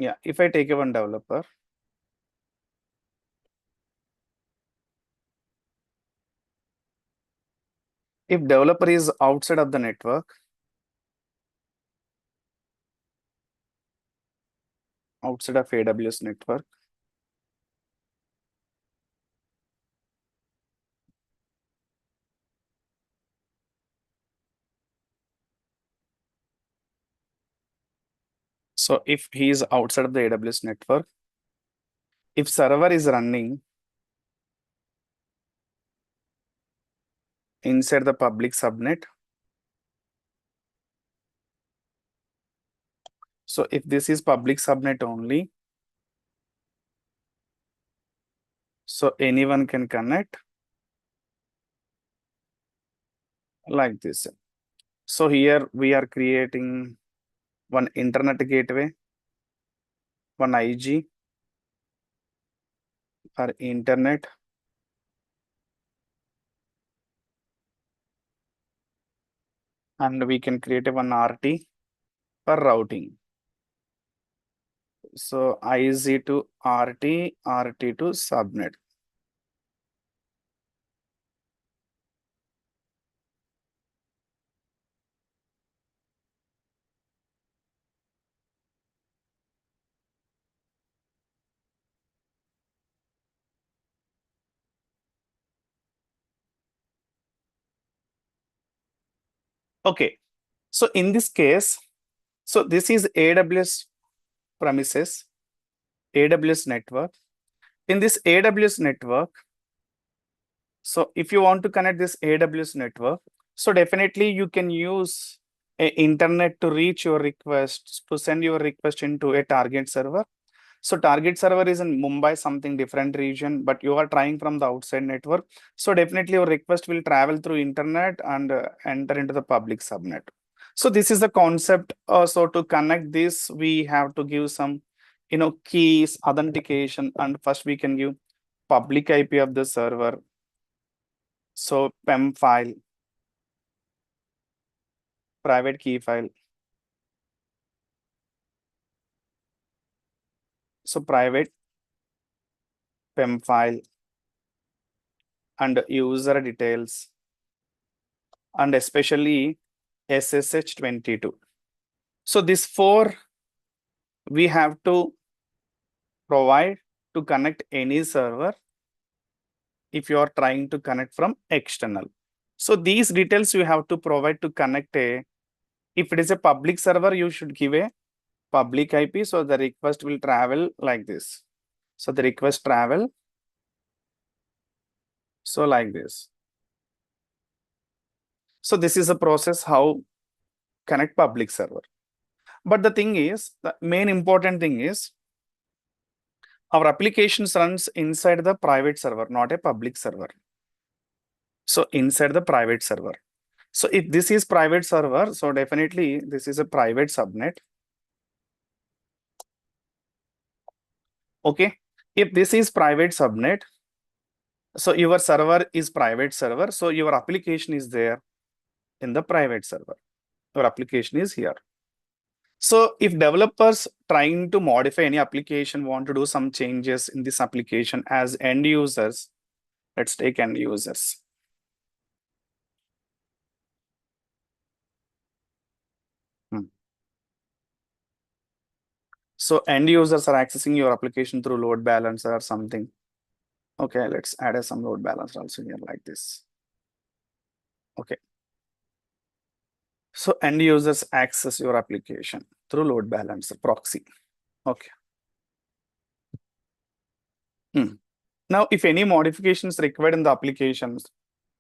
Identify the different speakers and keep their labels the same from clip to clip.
Speaker 1: Yeah, if I take a one developer, if developer is outside of the network, outside of AWS network, so if he is outside of the AWS network, if server is running inside the public subnet, so if this is public subnet only, so anyone can connect like this. So here we are creating one internet gateway, one IG for internet, and we can create a one RT for routing. So IZ to RT, RT to subnet. Okay, so in this case, so this is AWS premises, AWS network. In this AWS network, so if you want to connect this AWS network, so definitely you can use a internet to reach your request, to send your request into a target server. So target server is in Mumbai, something different region, but you are trying from the outside network. So definitely your request will travel through internet and enter into the public subnet. So this is the concept. So to connect this, we have to give some, keys, authentication, and first we can give public IP of the server. So PEM file, private key file. So private PEM file and user details, and especially SSH 22. So this 4 we have to provide to connect any server if you are trying to connect from external. So these details you have to provide to connect if it is a public server, you should give a public IP. So the request will travel like this. So the request travel. So like this. So this is a process how connect public server. But the thing is, the main important thing is our applications runs inside the private server, not a public server. So inside the private server. So if this is private server, so definitely this is a private subnet. Okay. If this is private subnet, so your server is private server. So your application is there in the private server. Your application is here. So if developers trying to modify any application, want to do some changes in this application as end users, let's take end users. So end users are accessing your application through load balancer or something. Okay, let's add some load balancer also here like this. Okay. So end users access your application through load balancer proxy. Okay. Now, if any modifications required in the applications,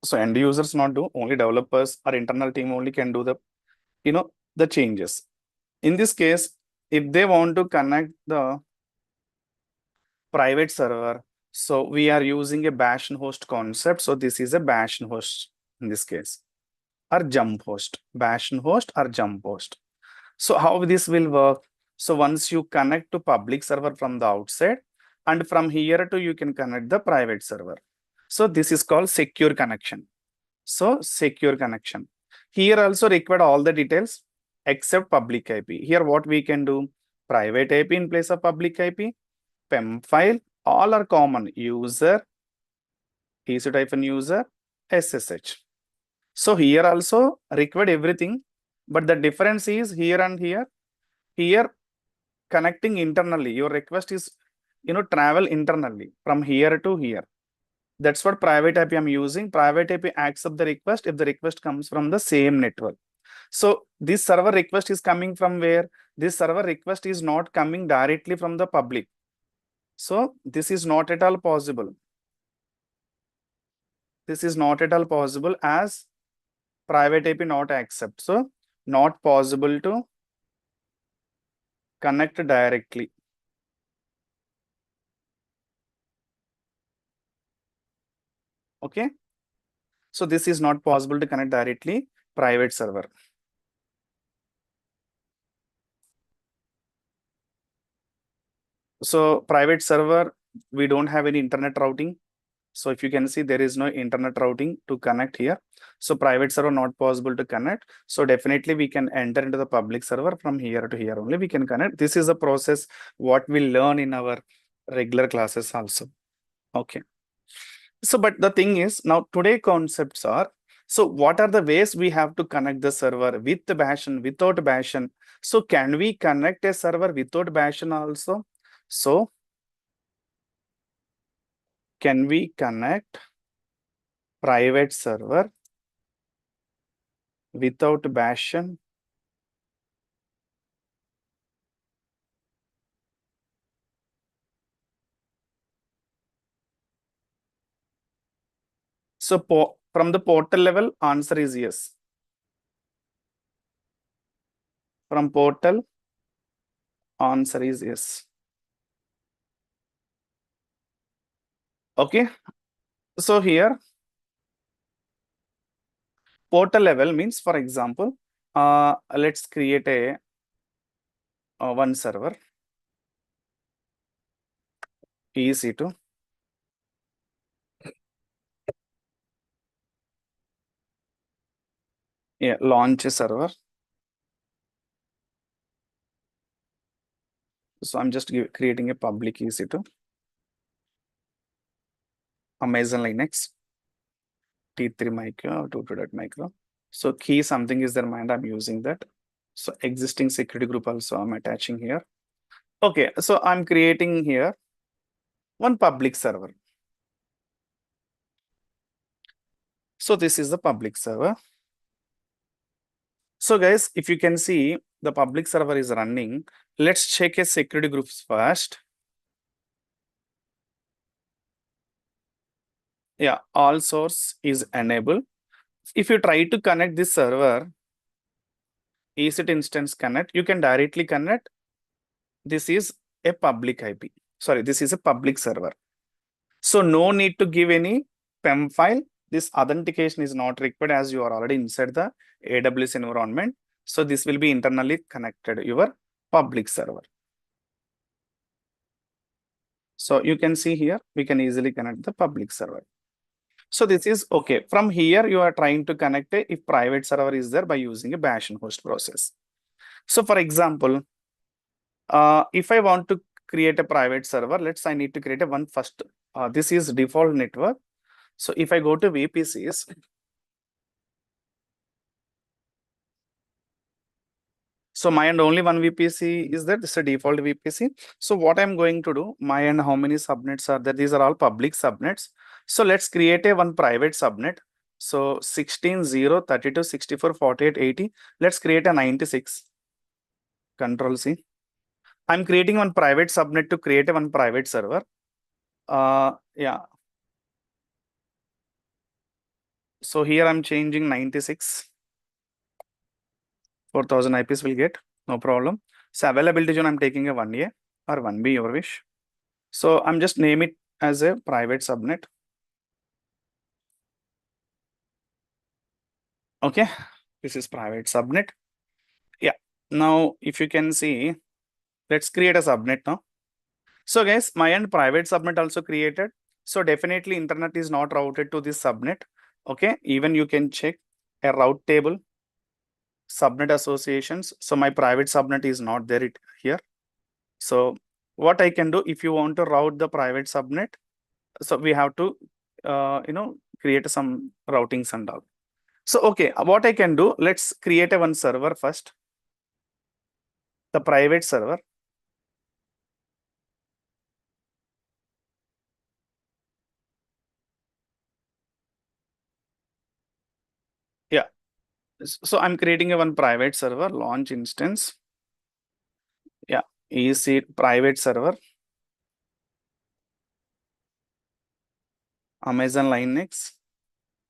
Speaker 1: so end users not do, only developers or internal team only can do the, the changes. In this case, if they want to connect the private server, so we are using a Bastion host concept. So this is a Bastion host in this case, or jump host, Bastion host or jump host. So how this will work? So once you connect to public server from the outside, and from here to you can connect the private server. So this is called secure connection. So secure connection. Here also required all the details except public IP. Here what we can do, private IP in place of public IP, PEM file, all are common. User, EC-user, SSH. So here also required everything, but the difference is here and here. Here connecting internally, your request is travel internally from here to here. That's what private IP I'm using. Private IP accepts the request if the request comes from the same network. So this server request is coming from where? This server request is not coming directly from the public. So this is not at all possible. This is not at all possible as private IP not accept. So not possible to connect directly. Okay. So this is not possible to connect directly private server. So private server, we don't have any internet routing. So if you can see, there is no internet routing to connect here. So private server not possible to connect. So definitely we can enter into the public server from here to here only we can connect. This is a process what we learn in our regular classes also. Okay. So, but the thing is now today concepts are, so what are the ways we have to connect the server with the Bastion, without Bastion? So can we connect a server without Bastion also? So can we connect private server without Bastion? So from the portal level, answer is yes. From portal, answer is yes. Okay. So here, portal level means, for example, let's create a one server, EC2. Yeah, launch a server. So I'm just creating a public EC2. Amazon Linux, T3 micro, 22.micro. So key something is there mind, I'm using that. So existing security group also I'm attaching here. Okay, so I'm creating here one public server. So this is the public server. So guys, if you can see the public server is running, let's check a security groups first. Yeah, all source is enabled. If you try to connect this server, EC2 instance connect, you can directly connect. This is a public IP. Sorry, this is a public server. So no need to give any PEM file. This authentication is not required as you are already inside the AWS environment. So this will be internally connected your public server. So you can see here, we can easily connect the public server. So this is okay. From here, you are trying to connect a if private server is there by using a Bastion host process. So for example, if I want to create a private server, I need to create a one first. This is default network. So if I go to VPCs, so my end only one VPC is there. This is a default VPC. So what I'm going to do, my end how many subnets are there? These are all public subnets. So let's create a one private subnet. So 16, 0, 32, 64, 48, 80. Let's create a 96. Control C. I'm creating one private subnet to create a one private server. Yeah. So here I'm changing 96. 4000 IPs will get, no problem. So availability zone I'm taking a 1A or 1B, your wish. So I'm just name it as a private subnet. Okay, this is private subnet. Yeah, now if you can see, let's create a subnet now. So guys, my end private subnet also created. So definitely internet is not routed to this subnet. Okay, even you can check a route table, subnet associations. So my private subnet is not there here. So what I can do, if you want to route the private subnet, so we have to, create some routings and all. So, okay, what I can do, let's create a one server first, the private server. Yeah. So I'm creating a one private server, launch instance. Yeah. EC private server, Amazon Linux.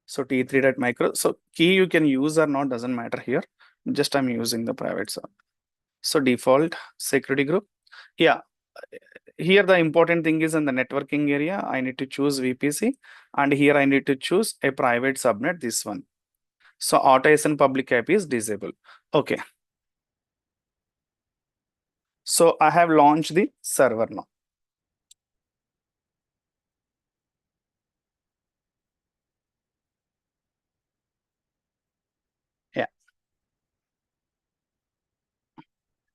Speaker 1: So T3.micro. So key you can use or not, doesn't matter here. Just I'm using the private server. So default security group. Yeah. Here the important thing is in the networking area, I need to choose VPC, and here I need to choose a private subnet, this one. So auto SN public IP is disabled. Okay. So I have launched the server now. Yeah.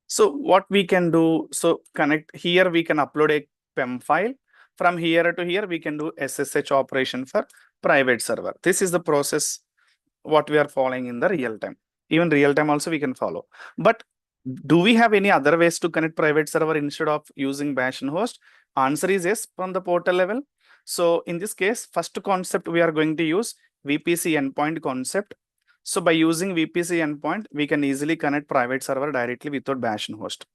Speaker 1: So what we can do, so connect here, we can upload a PEM file. From here to here, we can do SSH operation for private server. This is the process what we are following in the real time. Even real time also we can follow. But do we have any other ways to connect private server instead of using Bastion host? Answer is yes, from the portal level. So in this case, first concept we are going to use VPC endpoint concept. So by using VPC endpoint, we can easily connect private server directly without Bastion host.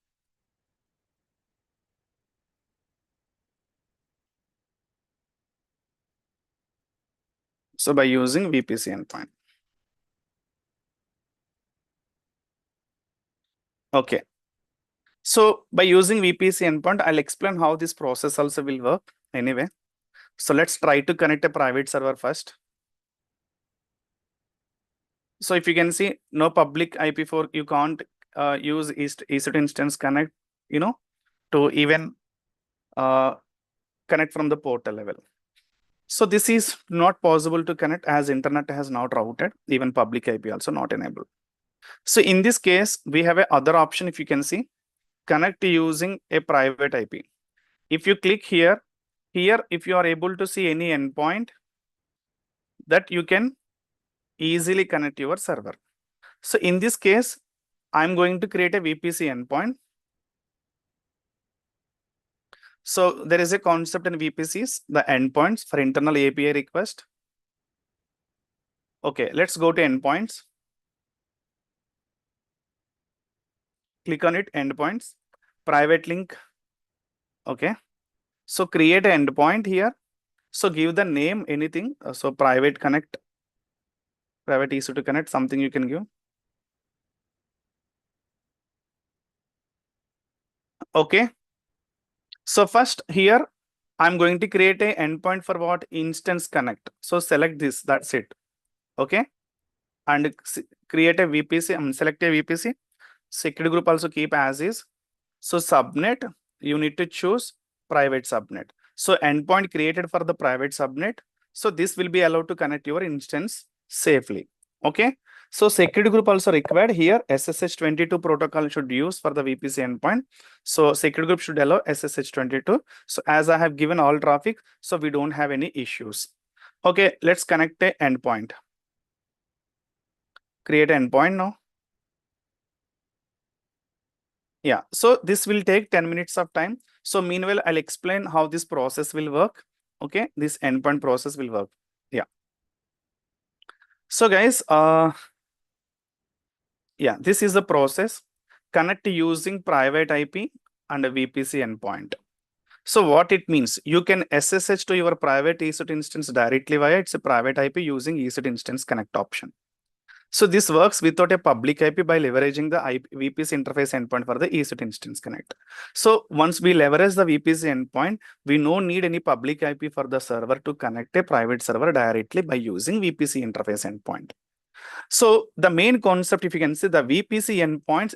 Speaker 1: So by using VPC endpoint. Okay. So by using VPC endpoint, I'll explain how this process also will work anyway. So let's try to connect a private server first. So if you can see, no public IP4, you can't use EC2 instance connect, to even connect from the portal level. So this is not possible to connect as internet has not routed, even public IP also not enabled. So in this case, we have a other option. If you can see, connect using a private IP. If you click here, if you are able to see any endpoint, that you can easily connect your server. So in this case, I'm going to create a VPC endpoint. So there is a concept in VPCs, the endpoints for internal API request. Okay, let's go to endpoints. Click on it, endpoints, private link. Okay, so create an endpoint here. So give the name, anything. So private connect, private EC2 connect, something you can give. Okay. So first here, I'm going to create a endpoint for what? Instance connect. So select this, that's it. Okay. And create a VPC, select a VPC. Security group also keep as is. So subnet, you need to choose private subnet. So endpoint created for the private subnet. So this will be allowed to connect your instance safely. Okay. So security group also required here. SSH22 protocol should use for the VPC endpoint. So security group should allow SSH22. So as I have given all traffic, so we don't have any issues. Okay, let's connect a endpoint. Create an endpoint now. Yeah, so this will take 10 minutes of time. So meanwhile, I'll explain how this process will work. Okay, this endpoint process will work. Yeah. So guys, yeah, this is the process. Connect using private IP and a VPC endpoint. So what it means, you can SSH to your private EC2 instance directly via its a private IP using EC2 instance connect option. So this works without a public IP by leveraging the VPC interface endpoint for the EC2 instance connect. So once we leverage the VPC endpoint, we no need any public IP for the server to connect a private server directly by using VPC interface endpoint. So the main concept, if you can see the VPC endpoints,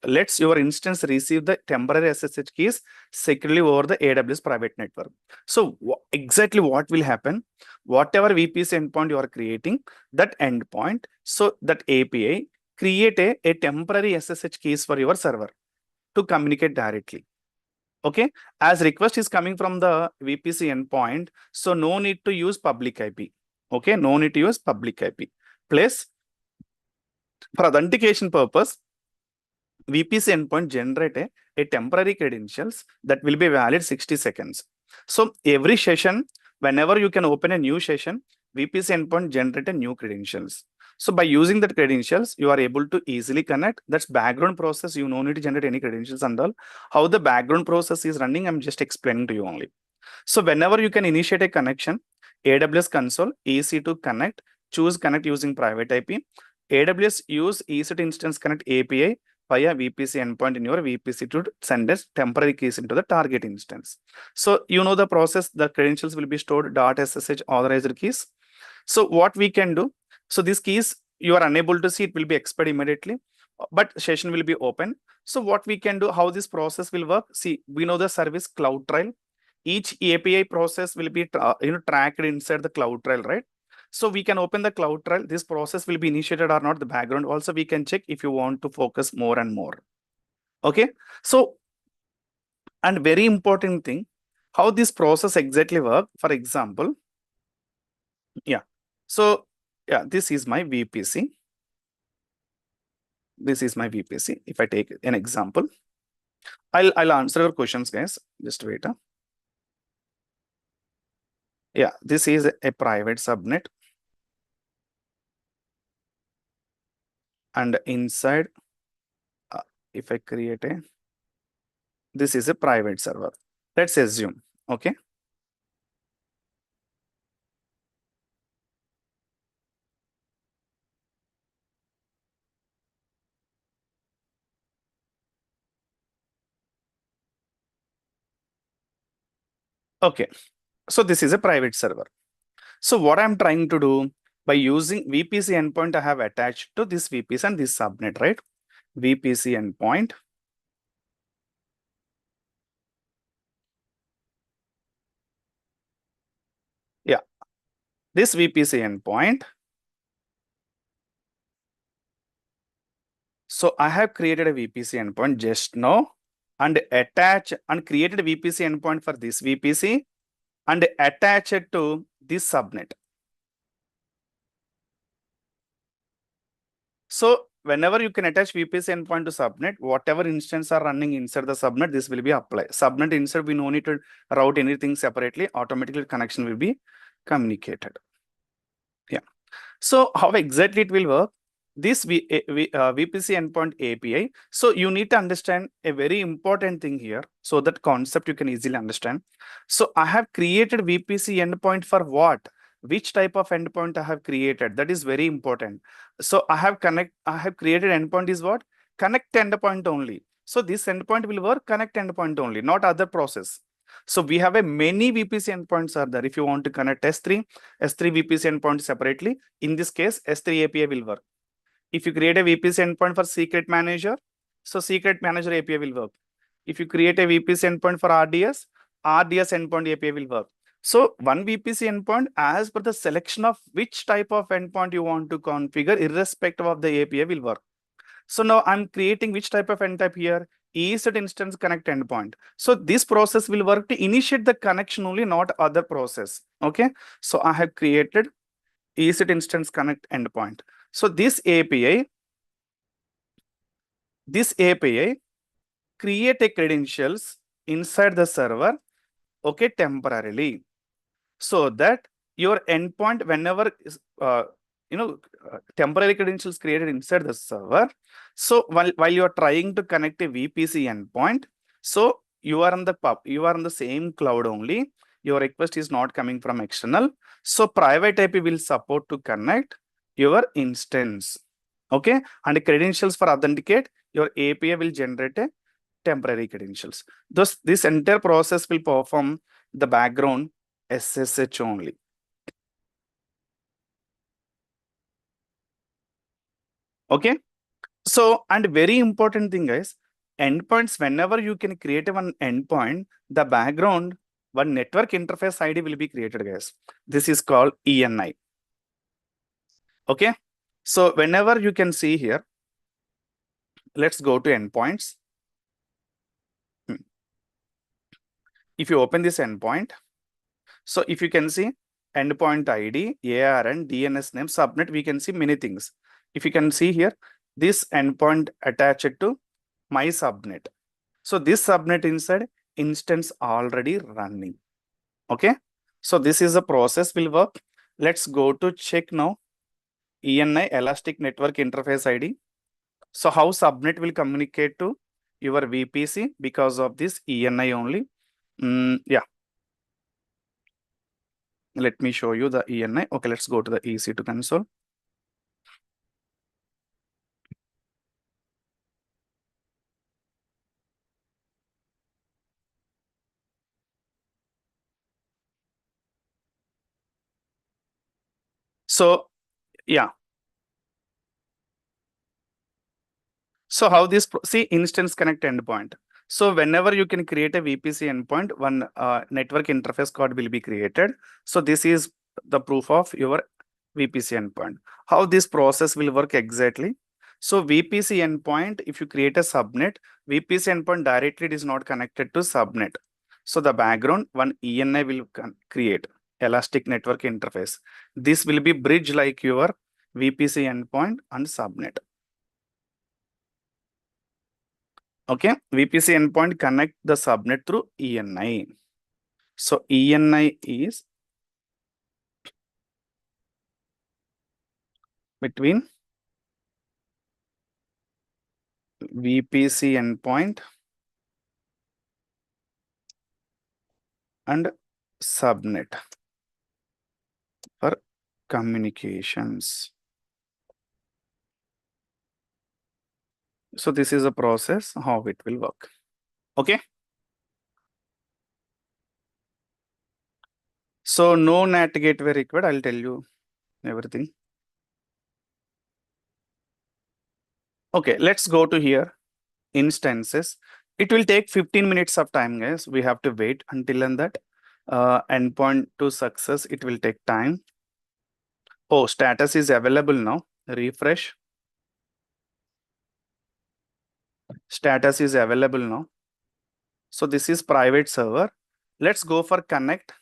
Speaker 1: lets your instance receive the temporary SSH keys securely over the AWS private network. So exactly what will happen? Whatever VPC endpoint you are creating, that endpoint, so that API create a temporary SSH keys for your server to communicate directly. Okay, as request is coming from the VPC endpoint, so no need to use public IP. Okay, no need to use public IP. Plus, for authentication purpose, VPC endpoint generate a temporary credentials that will be valid 60 seconds. So every session, whenever you can open a new session, VPC endpoint generate a new credentials. So by using that credentials, you are able to easily connect. That's background process. You no need to generate any credentials and all. How the background process is running, I'm just explaining to you only. So whenever you can initiate a connection, AWS console, EC2 connect, choose connect using private IP. AWS use EC2 instance connect API via VPC endpoint in your VPC to send us temporary keys into the target instance. So you know the process, the credentials will be stored .ssh authorized keys. So what we can do, so these keys you are unable to see, it will be expired immediately, but session will be open. So what we can do, how this process will work, see, we know the service CloudTrail. Each API process will be tracked inside the CloudTrail, right? So we can open the CloudTrail. This process will be initiated or not, the background. Also, we can check if you want to focus more and more. Okay. So, and very important thing, how this process exactly work. For example, yeah. So, yeah, this is my VPC. This is my VPC. If I take an example, I'll answer your questions, guys. Just wait. Yeah, this is a private subnet. And inside, if I create this is a private server. Let's assume, okay. Okay, so this is a private server. So what I'm trying to do, by using VPC endpoint, I have attached to this VPC and this subnet, right? VPC endpoint. Yeah, this VPC endpoint. So I have created a VPC endpoint just now and attach and created a VPC endpoint for this VPC and attach it to this subnet. So whenever you can attach VPC endpoint to subnet, whatever instance are running inside the subnet, this will be applied. Subnet inside, we no need to route anything separately. Automatically connection will be communicated. Yeah. So how exactly it will work? This VPC endpoint API. So you need to understand a very important thing here. So that concept you can easily understand. So I have created VPC endpoint for what? Which type of endpoint I have created? That is very important. So I have created endpoint is what? Connect endpoint only. So this endpoint will work connect endpoint only, not other process. So we have a many VPC endpoints are there. If you want to connect S3 VPC endpoint separately, in this case, S3 API will work. If you create a VPC endpoint for secret manager, so secret manager API will work. If you create a VPC endpoint for RDS endpoint API will work. So one VPC endpoint as per the selection of which type of endpoint you want to configure, irrespective of the API will work. So now I'm creating which type of end type here? ESET instance connect endpoint. So this process will work to initiate the connection only, not other process. Okay. So I have created ESET instance connect endpoint. So this API create a credentials inside the server, okay, temporarily, so that your endpoint, whenever is temporary credentials created inside the server. So while you are trying to connect a VPC endpoint, so you are on the same cloud only. Your request is not coming from external. So private IP will support to connect your instance. Okay, and credentials for authenticate, your API will generate a temporary credentials. Thus, this entire process will perform the background SSH only. Okay. So, and very important thing, guys, endpoints, whenever you can create one endpoint, the background, one network interface ID will be created, guys. This is called ENI. Okay. So whenever you can see here, let's go to endpoints. if you open this endpoint, so if you can see endpoint ID, ARN, DNS name, subnet, we can see many things. If you can see here, this endpoint attached to my subnet. So this subnet inside instance already running. Okay. So this is a process will work. Let's go to check now. ENI, Elastic Network Interface ID. So how subnet will communicate to your VPC because of this ENI only. Yeah. Let me show you the ENI. Okay, let's go to the EC2 console. So yeah. So how this see instance connect endpoint. So whenever you can create a VPC endpoint, one network interface code will be created. So this is the proof of your VPC endpoint. How this process will work exactly? So VPC endpoint, if you create a subnet, VPC endpoint directly is not connected to subnet. So the background one ENI will create Elastic Network Interface. This will be bridge like your VPC endpoint and subnet. Okay, VPC endpoint connect the subnet through ENI. So ENI is between VPC endpoint and subnet for communications. So this is a process how it will work. Okay. So no NAT gateway required. I'll tell you everything. Okay, let's go to here. Instances. It will take 15 minutes of time, guys. We have to wait until and that endpoint to success. It will take time. Oh, status is available now. Refresh. Status is available now. So this is private server. Let's go for connect.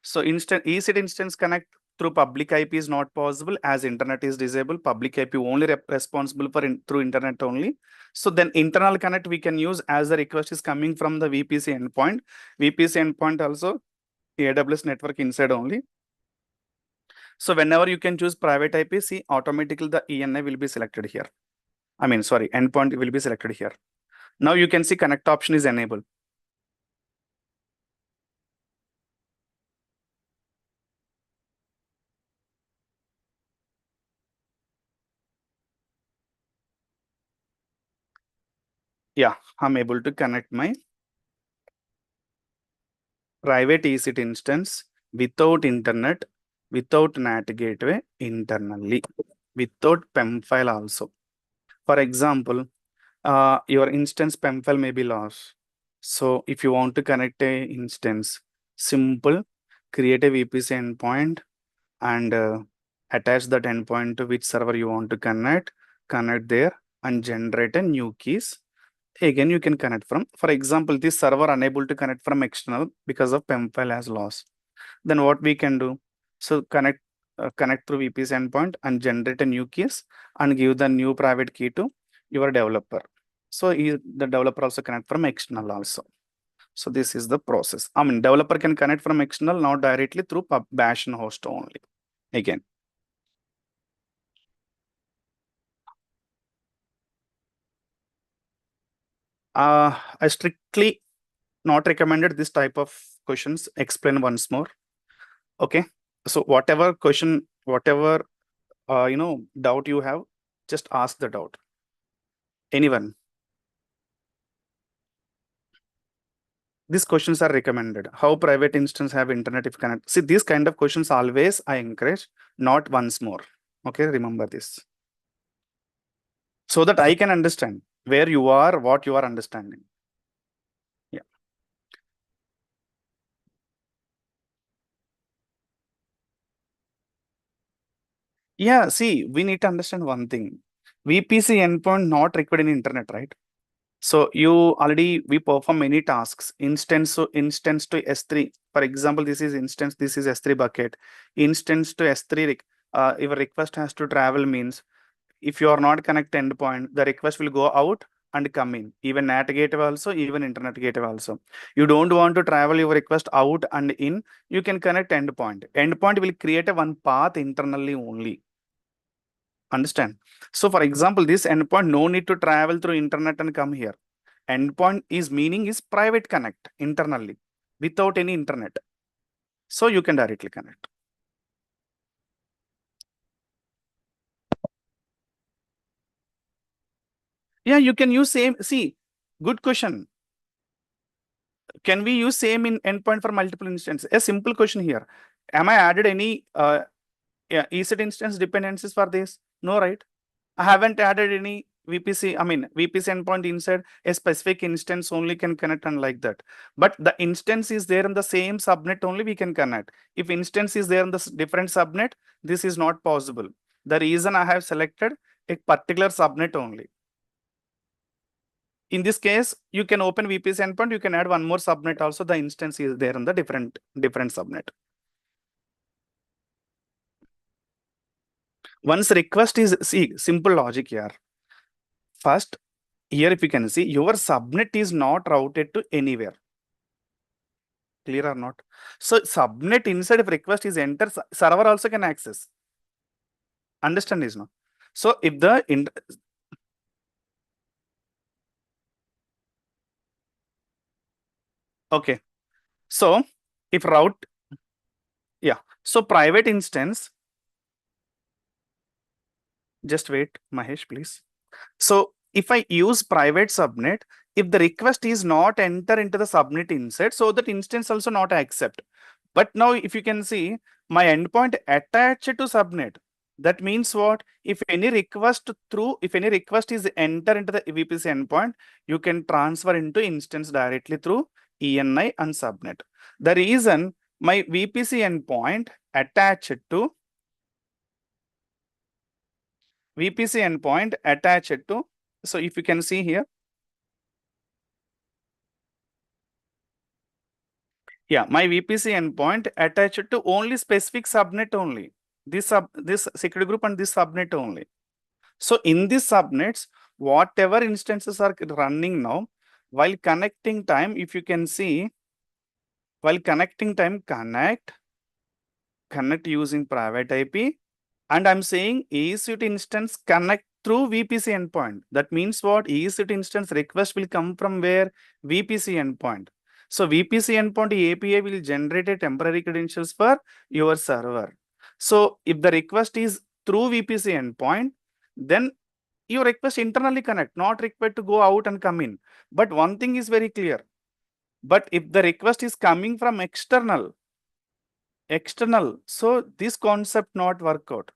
Speaker 1: So EC2 instance connect through public IP is not possible as internet is disabled. Public IP only responsible for through internet only. So then internal connect we can use as the request is coming from the VPC endpoint. VPC endpoint also AWS network inside only. So whenever you can choose private IP, see automatically the ENI will be selected here. I mean, sorry, endpoint will be selected here. Now you can see connect option is enabled. Yeah, I'm able to connect my private EC2 instance without internet, without NAT gateway internally, without PEM file also. For example, your instance PEM file may be lost. So if you want to connect a instance, simple, create a VPC endpoint and attach that endpoint to which server you want to connect there and generate a new keys. Again, you can connect from, for example, this server unable to connect from external because of PEM file has lost. Then what we can do? So connect through VPC endpoint and generate a new keys and give the new private key to your developer. So the developer also connect from external also. So this is the process. I mean, developer can connect from external, not directly through Bastion host only. Again. I strictly not recommended this type of questions. Explain once more. Okay. So whatever question, whatever doubt you have, just ask the doubt. Anyone. These questions are recommended. How private instance have internet if connect? See, these kind of questions always I encourage, not once more. Okay, remember this. So that I can understand where you are, what you are understanding. Yeah. Yeah, see, we need to understand one thing. VPC endpoint not required in internet, right? So we perform many tasks. Instance to S3. For example, this is instance, this is S3 bucket. Instance to S3, your request has to travel means if you are not connect endpoint, the request will go out and come in. Even NAT gateway also, even internet gateway also. You don't want to travel your request out and in, you can connect endpoint. Endpoint will create a one path internally only. Understand? So for example, this endpoint no need to travel through internet and come here. Endpoint is meaning is private connect internally without any internet. So you can directly connect. Yeah, you can use same. See, good question. Can we use same in endpoint for multiple instances? A simple question here. Am I added any EC2 instance dependencies for this? No, right? I haven't added any VPC. I mean, VPC endpoint inside a specific instance only can connect and like that. But the instance is there in the same subnet only we can connect. If instance is there in the different subnet, this is not possible. The reason I have selected a particular subnet only. In this case, you can open VPC endpoint, you can add one more subnet also, the instance is there in the different subnet. Once request is, see, simple logic here. First, here if you can see, your subnet is not routed to anywhere. Clear or not? So subnet inside of request is enter, server also can access. Understand is no? So if the, okay. So if route, yeah. So private instance, just wait, Mahesh, please. So if I use private subnet, if the request is not enter into the subnet inside, so that instance also not accept. But now if you can see my endpoint attached to subnet, that means what? If any request is enter into the VPC endpoint, you can transfer into instance directly through ENI and subnet. The reason my VPC endpoint attached to VPC endpoint attached to, so if you can see here, yeah, my VPC endpoint attached to only specific subnet only. This security group and this subnet only. So in these subnets, whatever instances are running now, while connecting time, if you can see, while connecting time, connect using private IP, and I'm saying EC2 instance connect through VPC endpoint. That means what? EC2 instance request will come from where? VPC endpoint. So VPC endpoint API will generate a temporary credentials for your server. So if the request is through VPC endpoint, then your request internally connect, not required to go out and come in. But one thing is very clear. But if the request is coming from external, so this concept not work out.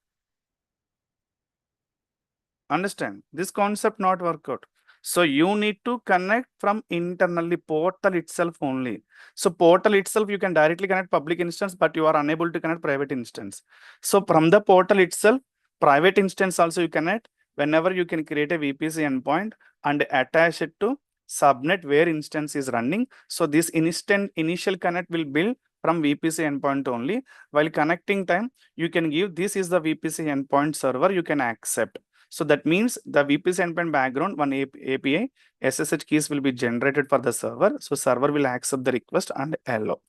Speaker 1: Understand? This concept not work out. So you need to connect from internally portal itself only. So portal itself, you can directly connect public instance, but you are unable to connect private instance. So from the portal itself, private instance also you connect. Whenever you can create a VPC endpoint and attach it to subnet where instance is running. So this initial connect will build from VPC endpoint only. While connecting time, you can give this is the VPC endpoint server you can accept. So that means the VPC endpoint background, one API, SSH keys will be generated for the server. So server will accept the request and allow.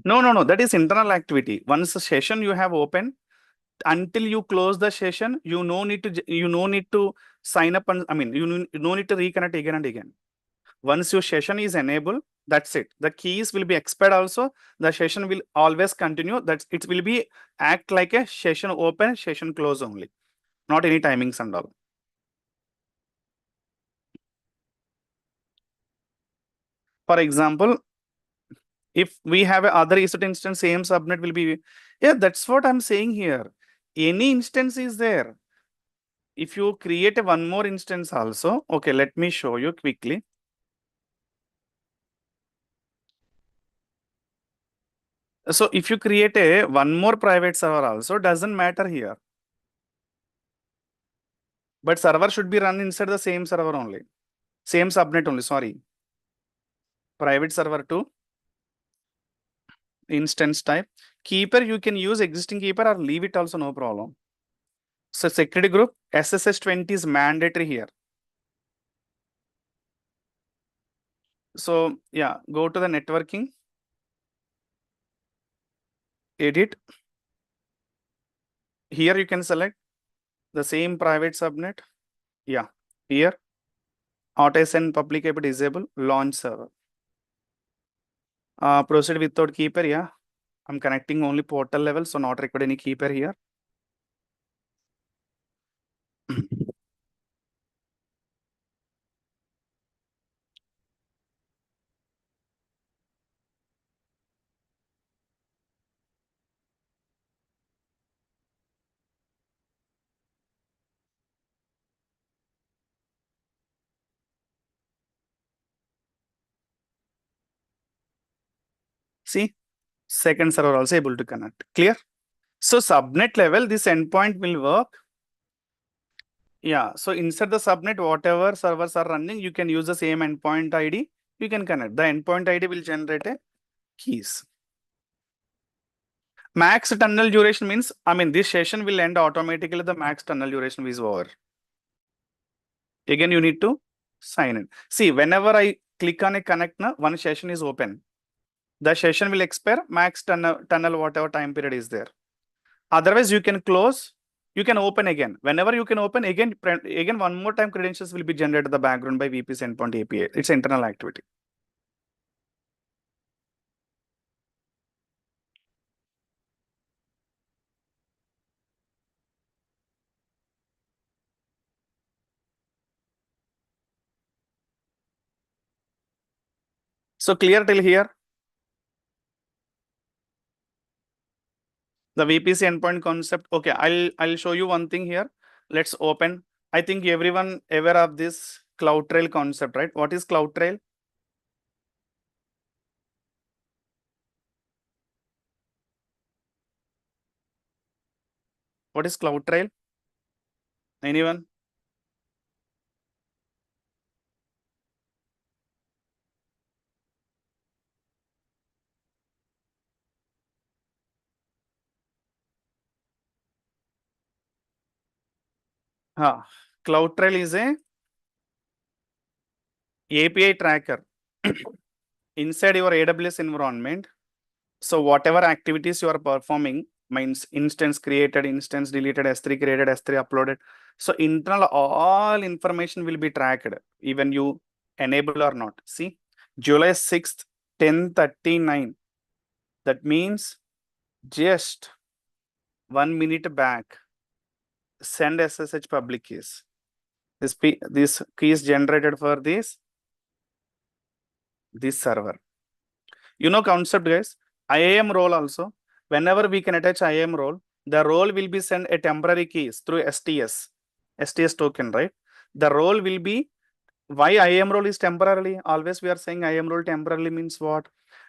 Speaker 1: No. That is internal activity. Once the session you have opened, until you close the session, you no need to sign up and you no need to reconnect again and again. Once your session is enabled, that's it. The keys will be expired also. The session will always continue. It will be act like a session open, session close only. Not any timings and all. For example, if we have a other EC2 instance, same subnet will be, yeah, that's what I'm saying here. Any instance is there. If you create a one more instance also, okay, let me show you quickly. So if you create a one more private server also, doesn't matter here. But server should be run inside the same server only. Same subnet only, sorry. Private server to instance type. Keeper, you can use existing keeper or leave it also, no problem. So security group, SSH 20 is mandatory here. So yeah, go to the networking, edit. Here you can select the same private subnet. Yeah, here, auto send public IP disable, launch server. Proceed without keeper, yeah. I'm connecting only portal level, so not required any keeper here. See, second server also able to connect. Clear? So subnet level, this endpoint will work. Yeah, so inside the subnet, whatever servers are running, you can use the same endpoint ID. You can connect. The endpoint ID will generate a keys. Max tunnel duration means, I mean, this session will end automatically. The max tunnel duration is over. Again, you need to sign in. See, whenever I click on a connect, now one session is open. The session will expire, max tunnel whatever time period is there. Otherwise, you can close, you can open again. Whenever you can open again, one more time credentials will be generated in the background by VPC endpoint API. It's internal activity. So clear till here. The VPC endpoint concept. Okay, I'll show you one thing here. Let's open. I think everyone aware of this CloudTrail concept, right? What is CloudTrail? What is CloudTrail? Anyone? CloudTrail is a API tracker inside your AWS environment. So whatever activities you are performing, means instance created, instance deleted, S3 created, S3 uploaded. So internal all information will be tracked, even you enable or not. See, July 6th, 10:39. That means just 1 minute back, send SSH public keys. This key is generated for this server. You know concept, guys. IAM role also. Whenever we can attach IAM role, the role will be sent a temporary keys through STS token, right? The role will be, why IAM role is temporarily. Always we are saying IAM role temporarily means what?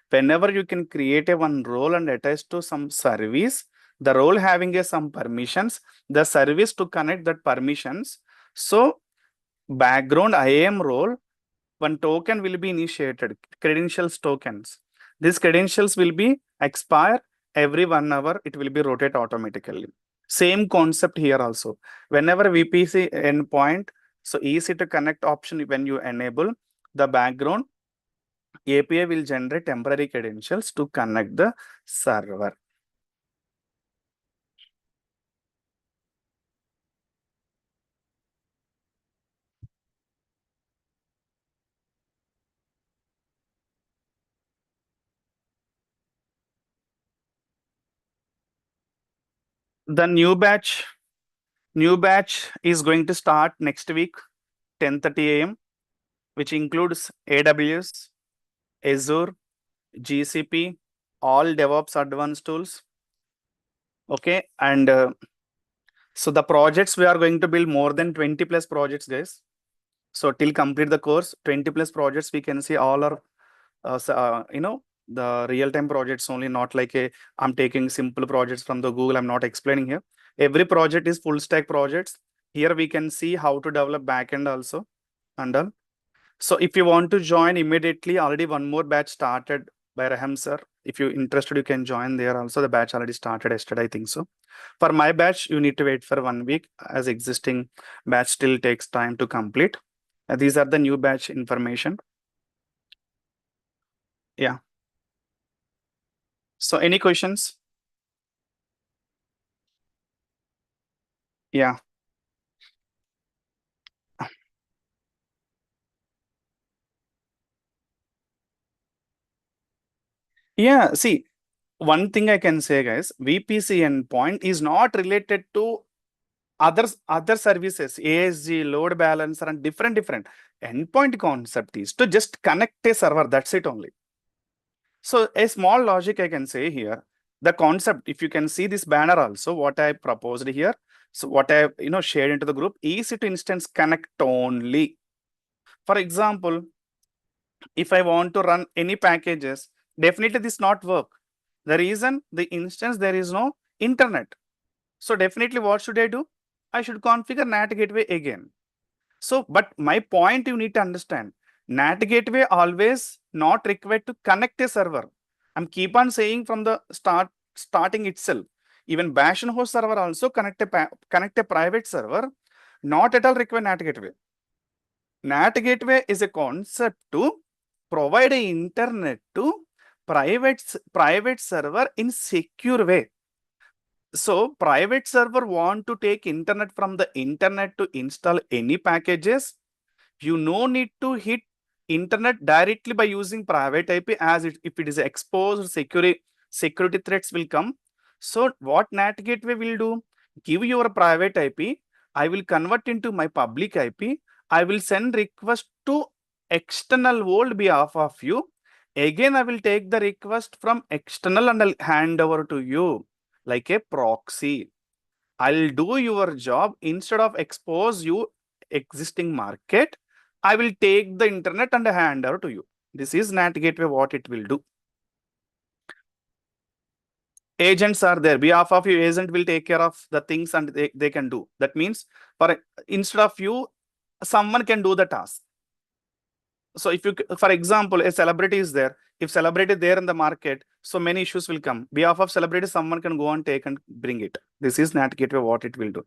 Speaker 1: Whenever you can create a one role and attach to some service, the role having a some permissions, the service to connect that permissions. So background IAM role, one token will be initiated, credentials tokens. These credentials will be expire every 1 hour. It will be rotate automatically. Same concept here also. Whenever VPC endpoint, so easy to connect option, when you enable the background, API will generate temporary credentials to connect the server. The new batch is going to start next week, 10:30 a.m., which includes AWS, Azure, GCP, all DevOps advanced tools. Okay, and so the projects we are going to build more than 20 plus projects, guys. So till complete the course, 20 plus projects we can see all are, the real-time projects only, not like I'm taking simple projects from the Google. I'm not explaining here. Every project is full stack projects. Here we can see how to develop backend also and all. So if you want to join immediately, already one more batch started by Raham sir. If you're interested, you can join there also. The batch already started yesterday, I think so. For my batch, you need to wait for 1 week, as existing batch still takes time to complete. These are the new batch information. Yeah. So any questions? Yeah. Yeah. See, one thing I can say, guys, VPC endpoint is not related to other services, ASG, load balancer, and different endpoint concept is to just connect a server. That's it only. So a small logic I can say here, the concept, if you can see this banner also, what I proposed here. So what I shared into the group, easy to instance connect only. For example, if I want to run any packages, definitely this not work. The reason, the instance, there is no internet. So definitely what should I do? I should configure NAT gateway again. So, but my point you need to understand, NAT gateway always not required to connect a server. I'm keep on saying from the starting itself. Even Bastion host server also connect a private server, not at all require NAT gateway. NAT gateway is a concept to provide a internet to private server in secure way. So private server want to take internet from the internet to install any packages. You no need to hit internet directly by using private IP, as if it is exposed, security threats will come. So what NAT gateway will do? Give your private IP. I will convert into my public IP. I will send request to external world behalf of you. Again, I will take the request from external and I'll hand over to you like a proxy. I'll do your job instead of expose you existing market. I will take the internet and hand over to you. This is NAT gateway, what it will do. Agents are there. Behalf of you, agent will take care of the things and they can do. That means instead of you, someone can do the task. So if you, for example, a celebrity is there. If celebrity is there in the market, so many issues will come. Behalf of celebrity, someone can go and take and bring it. This is NAT gateway, what it will do.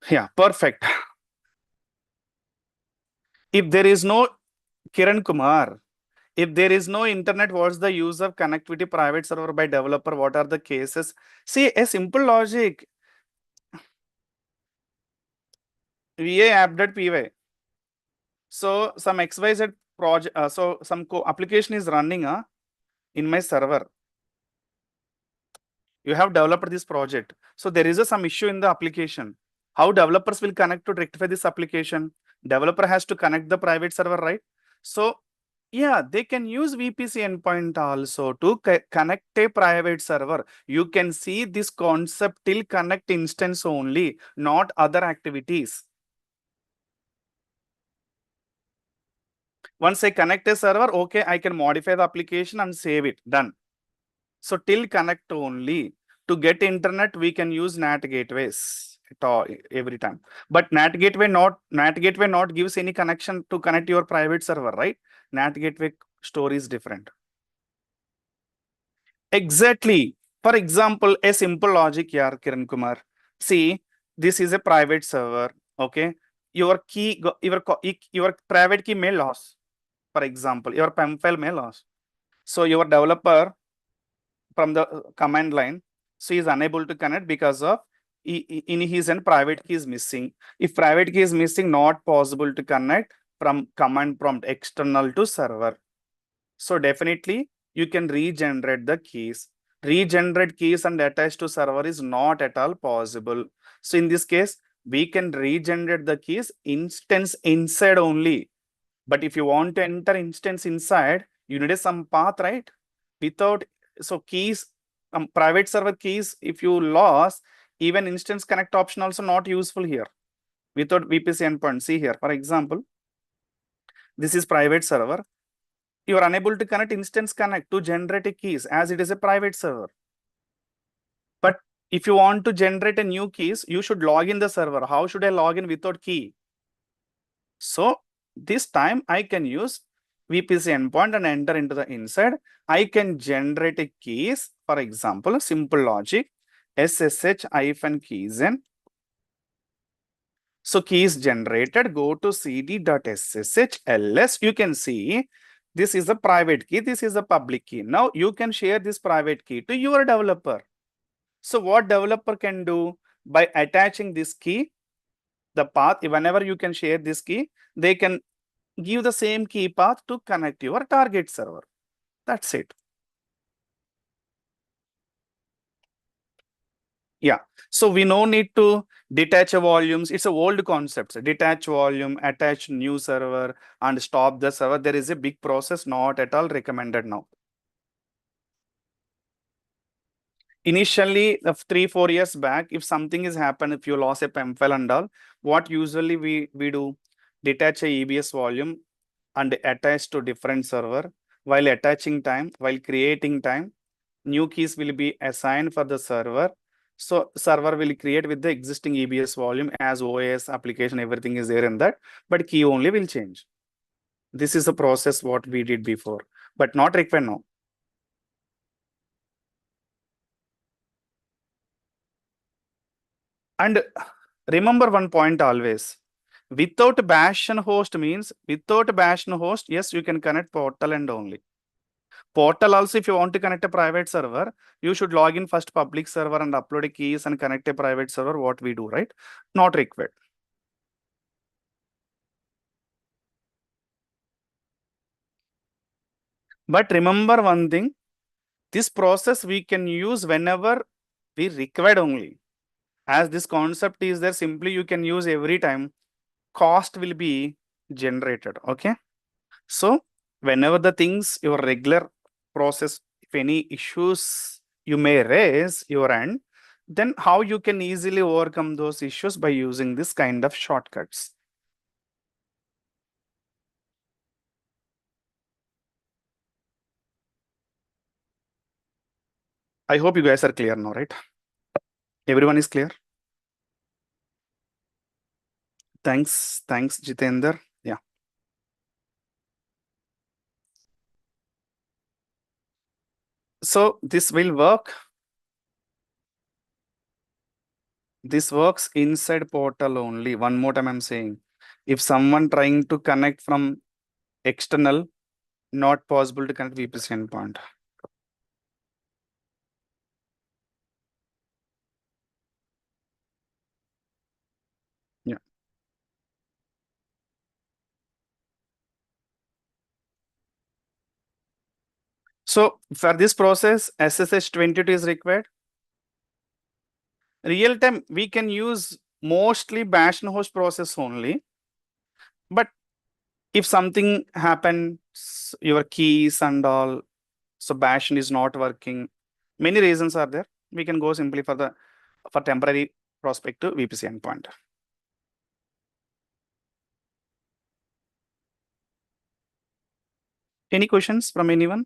Speaker 1: Yeah, perfect. If there is no Kiran Kumar, if there is no internet, what's the use of connectivity private server by developer? What are the cases? See, a simple logic. VA app.py. So some XYZ project, so some application is running in my server. You have developed this project. So there is some issue in the application. How developers will connect to rectify this application? Developer has to connect the private server, right? So yeah, they can use VPC endpoint also to connect a private server. You can see this concept till connect instance only, not other activities. Once I connect a server, okay, I can modify the application and save it. Done. So till connect only. To get internet, we can use NAT gateways every time. But NAT gateway not gives any connection to connect your private server, right? NAT gateway story is different. Exactly. For example, a simple logic here, Kiran Kumar. See, this is a private server. Okay, your key, your private key may loss. For example, your PEM file may loss. So your developer from the command line, so he is unable to connect because of in his end private key is missing. If private key is missing, not possible to connect from command prompt external to server. So definitely you can regenerate the keys. Regenerate keys and attach to server is not at all possible. So in this case, we can regenerate the keys instance inside only. But if you want to enter instance inside, you need some path, right? Without, so keys, private server keys, if you lost, even instance connect option also not useful here. Without VPC endpoint, see here, for example, This is private server. You are unable to connect instance connect to generate a keys as it is a private server. But if you want to generate a new keys, you should log in the server. How should I log in without key? So this time I can use VPC endpoint and enter into the inside. I can generate a keys. For example, simple logic, SSH hyphen keys in. So keys generated, go to cd.ssh ls. You can see this is a private key. This is a public key. Now you can share this private key to your developer. So what developer can do by attaching this key, the path, whenever you can share this key, they can give the same key path to connect your target server. That's it. Yeah. So we no need to detach a volumes. It's a old concept. Detach volume, attach new server, and stop the server. There is a big process, not at all recommended now. Initially, 3-4 years back, if something is happened, if you lost a PEM file and all, what usually we do, detach a EBS volume and attach to different server. While attaching time, while creating time, new keys will be assigned for the server. So server will create with the existing EBS volume as OS application, everything is there in that, but key only will change. This is a process what we did before, but not required now. And remember one point always, without Bastion host means without Bastion host, yes, you can connect portal and only. Portal also, if you want to connect a private server, you should log in first public server and upload a keys and connect a private server, what we do, right? Not required. But remember one thing, this process we can use whenever we required only. As this concept is there, simply you can use every time, cost will be generated, okay? So whenever the things, your regular process, if any issues you may raise your end, then how you can easily overcome those issues by using this kind of shortcuts. I hope you guys are clear now, right? Everyone is clear? Thanks, Jitender. Yeah. So this will work. This works inside portal only. One more time I'm saying, if someone trying to connect from external, not possible to connect VPC endpoint. Yeah. So for this process, SSH 22 is required. Real time, we can use mostly Bastion host process only. But if something happens, your keys and all, so Bastion is not working. Many reasons are there. We can go simply for temporary prospective VPC endpoint. Any questions from anyone?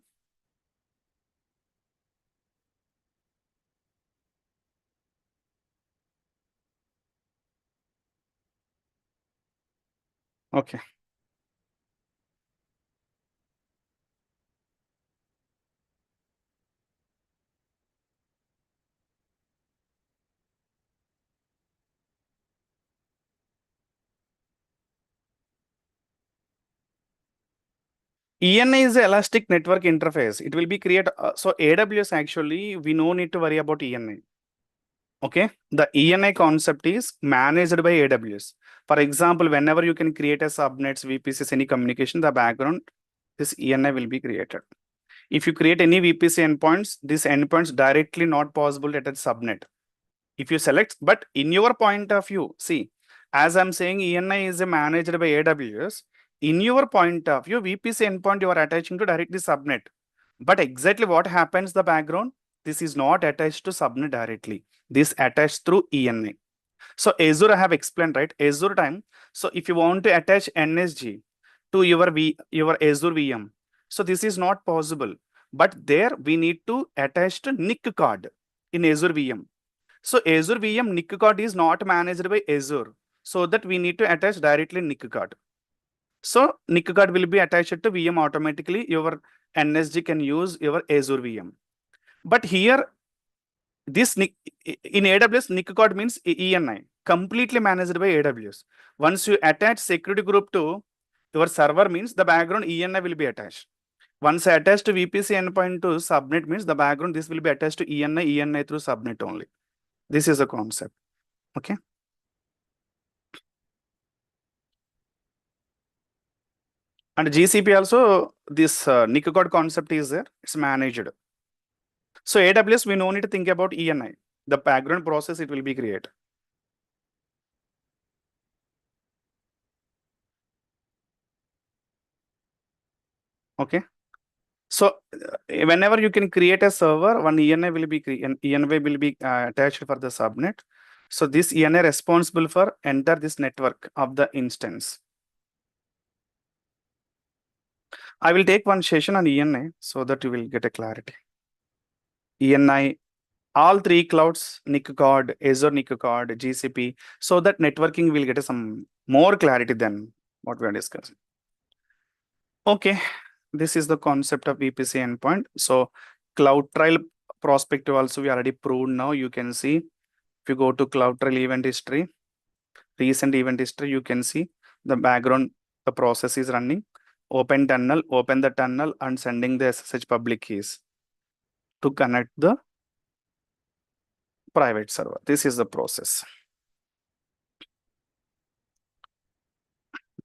Speaker 1: Okay. ENA is the Elastic Network Interface. It will be created. So AWS actually, we no need to worry about ENA. Okay. The ENA concept is managed by AWS. For example, whenever you can create a subnets, VPCs, any communication, the background, this ENA will be created. If you create any VPC endpoints, these endpoints directly not possible at a subnet. If you select, but in your point of view, see, as I'm saying, ENA is managed by AWS. In your point of view, VPC endpoint you are attaching to directly subnet. But exactly what happens the background? This is not attached to subnet directly. This attached through ENA. So Azure I have explained, right? Azure time. So if you want to attach NSG, to your Azure VM. So this is not possible. But there we need to attach the NIC card in Azure VM. So Azure VM NIC card is not managed by Azure. So that we need to attach directly NIC card. So NIC card will be attached to VM automatically. Your NSG can use your Azure VM. But here, this NIC, in AWS, NIC card means ENI, completely managed by AWS. Once you attach security group to your server means the background ENI will be attached. Once attached to VPC endpoint to subnet means the background, this will be attached to ENI through subnet only. This is a concept. Okay. And GCP also, this NIC card concept is there. It's managed. So AWS, we no need to think about ENI. The background process, it will be created. Okay. So whenever you can create a server, one ENI will be attached for the subnet. So this ENI responsible for enter this network of the instance. I will take one session on ENI so that you will get a clarity. ENI, all three clouds, NIC card, Azure NIC card, GCP, so that networking will get some more clarity than what we are discussing. Okay, this is the concept of VPC endpoint. So CloudTrail prospective also we already proved now. You can see if you go to CloudTrail event history, recent event history, you can see the background, the process is running. Open the tunnel and sending the SSH public keys to connect the private server. This is the process.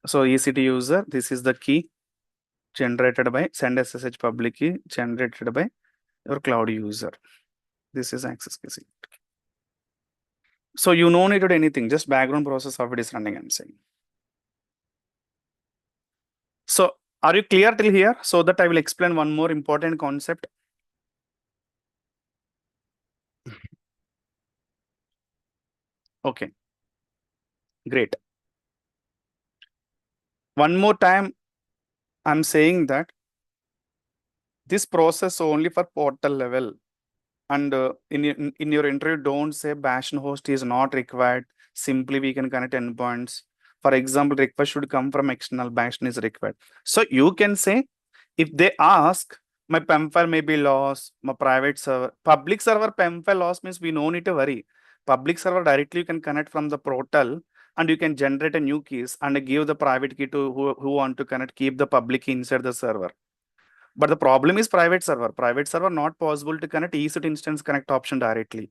Speaker 1: So EC2 user, this is the key generated by send SSH public key generated by your cloud user. This is access key. So you no need to do anything, just background process of it is running, I'm saying. So are you clear till here? So that I will explain one more important concept. Okay, great. One more time, I'm saying that this process only for portal level. And in your interview, don't say Bastion host is not required. Simply we can connect endpoints. For example, request should come from external, Bastion is required. So you can say, if they ask, my PEM file may be lost, my private server, public server PEM file lost means we no need to worry. Public server directly you can connect from the portal and you can generate a new keys and give the private key to who want to connect, keep the public key inside the server. But the problem is private server. Private server not possible to connect EC2 instance connect option directly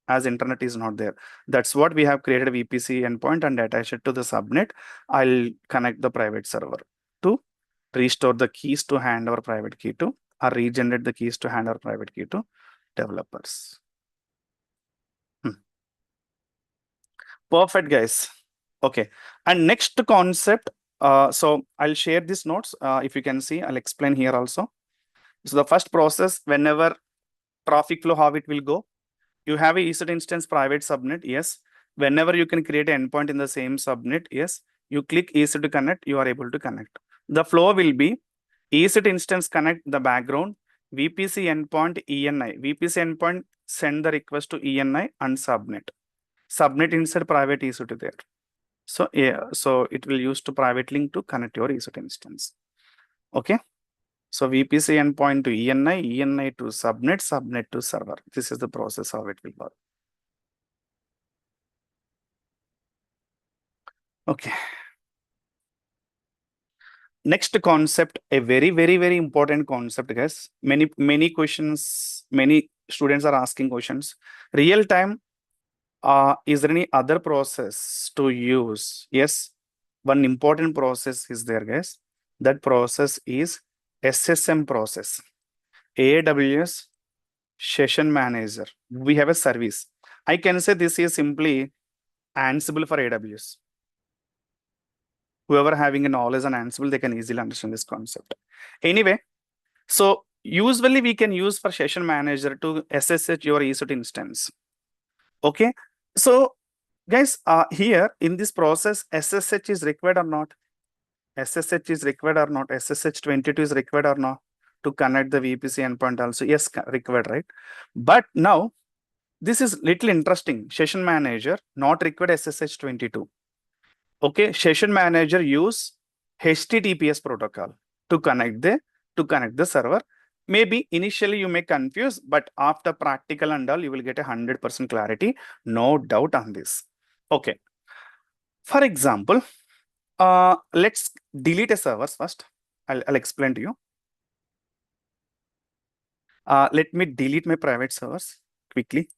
Speaker 1: as internet is not there. That's what we have created a VPC endpoint and attach it to the subnet. I'll connect the private server to restore the keys to hand over private key to or regenerate the keys to hand over private key to developers. Perfect, guys. Okay. And next concept. So I'll share these notes. If you can see, I'll explain here also. So the first process, whenever traffic flow, how it will go. You have a EC2 instance private subnet. Yes. Whenever you can create an endpoint in the same subnet. Yes. You click EC2 connect, you are able to connect. The flow will be EC2 instance connect the background, VPC endpoint ENI. VPC endpoint send the request to ENI and subnet. Subnet inside private EC2 there. So yeah, so it will use to private link to connect your EC2 instance. Okay. So VPC endpoint to ENI, ENI to subnet, subnet to server. This is the process how it will work. Okay. Next concept, a very, very, very important concept, guys. Many questions, many students are asking questions. Real time, is there any other process to use? Yes, one important process is there, guys. That process is SSM process. AWS Session Manager. We have a service. I can say this is simply Ansible for AWS. Whoever having a knowledge on Ansible, they can easily understand this concept. Anyway, so usually we can use for Session Manager to SSH your EC2 instance. Okay. So guys, here in this process, SSH is required or not? SSH is required or not? SSH 22 is required or not to connect the VPC endpoint also? Yes, required, right? But now this is little interesting. Session manager not required SSH 22. Okay, session manager use HTTPS protocol to connect the server. Maybe initially you may confuse, but after practical and all, you will get 100% clarity. No doubt on this. Okay. For example, let's delete a server first. I'll explain to you. Let me delete my private servers quickly.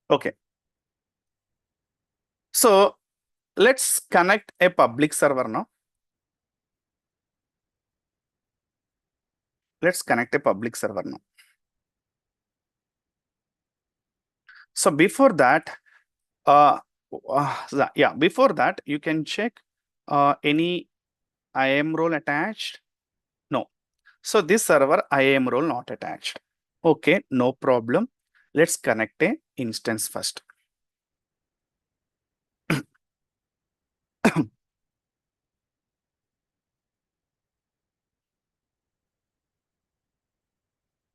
Speaker 1: Okay. So let's connect a public server now. Let's connect a public server now. So before that, before that, you can check any IAM role attached. No. So this server IAM role not attached. Okay, no problem. Let's connect a instance first.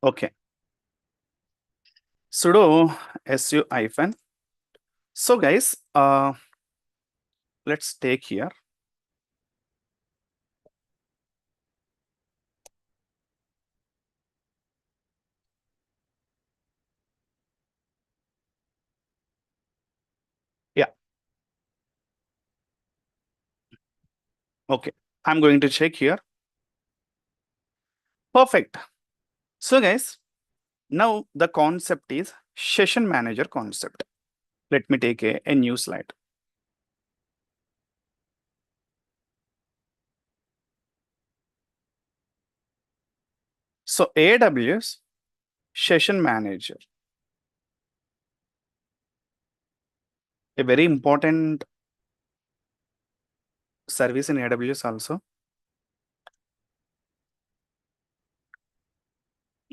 Speaker 1: Okay. Sudo su hyphen. So guys, let's take here. Yeah. Okay. I'm going to check here. Perfect. So guys, now the concept is session manager concept. Let me take a new slide. So AWS Session Manager, a very important service in AWS also.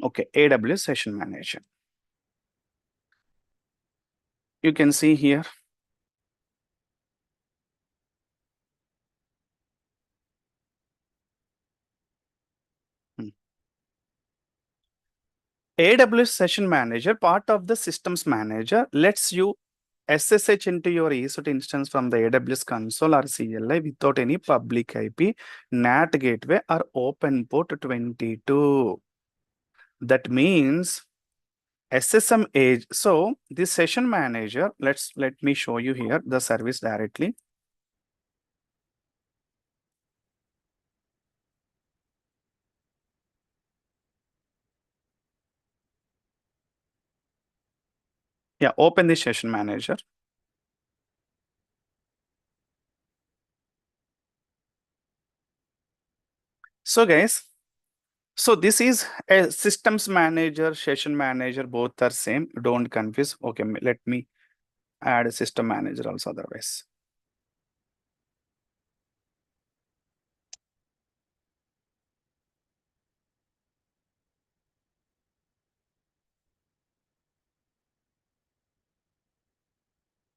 Speaker 1: Okay, AWS Session Manager. You can see here. AWS Session Manager, part of the systems manager, lets you SSH into your EC2 instance from the AWS console or CLI without any public IP, NAT gateway, or open port 22. That means SSM age. So this session manager, let me show you here the service directly. Yeah, open the session manager. So guys, so this is a systems manager, session manager, both are same. Don't confuse. Okay, let me add a system manager also otherwise.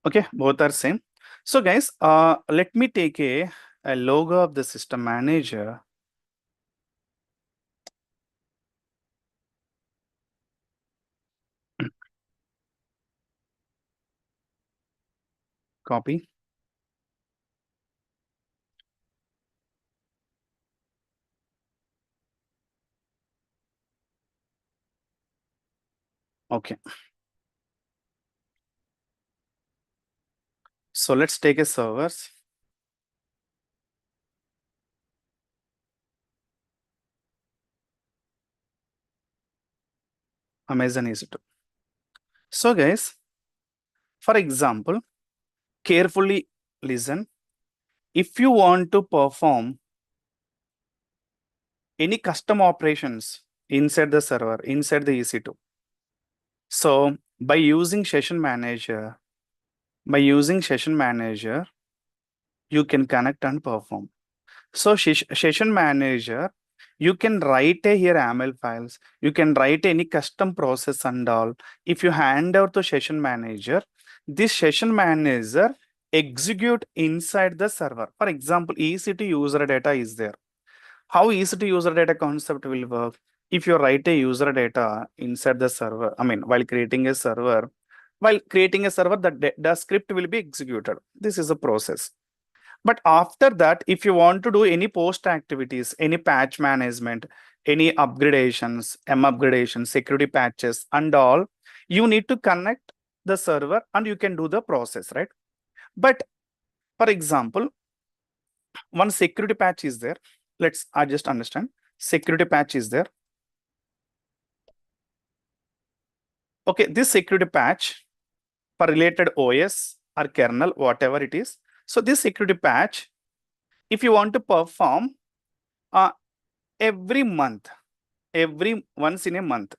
Speaker 1: Okay, both are same. So guys, let me take a logo of the system manager. Copy. Okay. So let's take a servers. Amazon EC2. So guys, for example, carefully listen. If you want to perform any custom operations inside the server, inside the EC2. So by using session manager, you can connect and perform. So session manager You can write a here YAML files. You can write any custom process and all. If you hand out to session manager, this session manager execute inside the server. For example, EC2 user data is there. How EC2 user data concept will work? If you write a user data inside the server, I mean, while creating a server, the script will be executed. This is a process. But after that, if you want to do any post activities, any patch management, any upgradations, upgradations, security patches, and all, you need to connect the server and you can do the process, right? But for example, one security patch is there. I just understand. Security patch is there. Okay, this security patch for related OS or kernel, whatever it is. So this security patch, if you want to perform every month, every once in a month.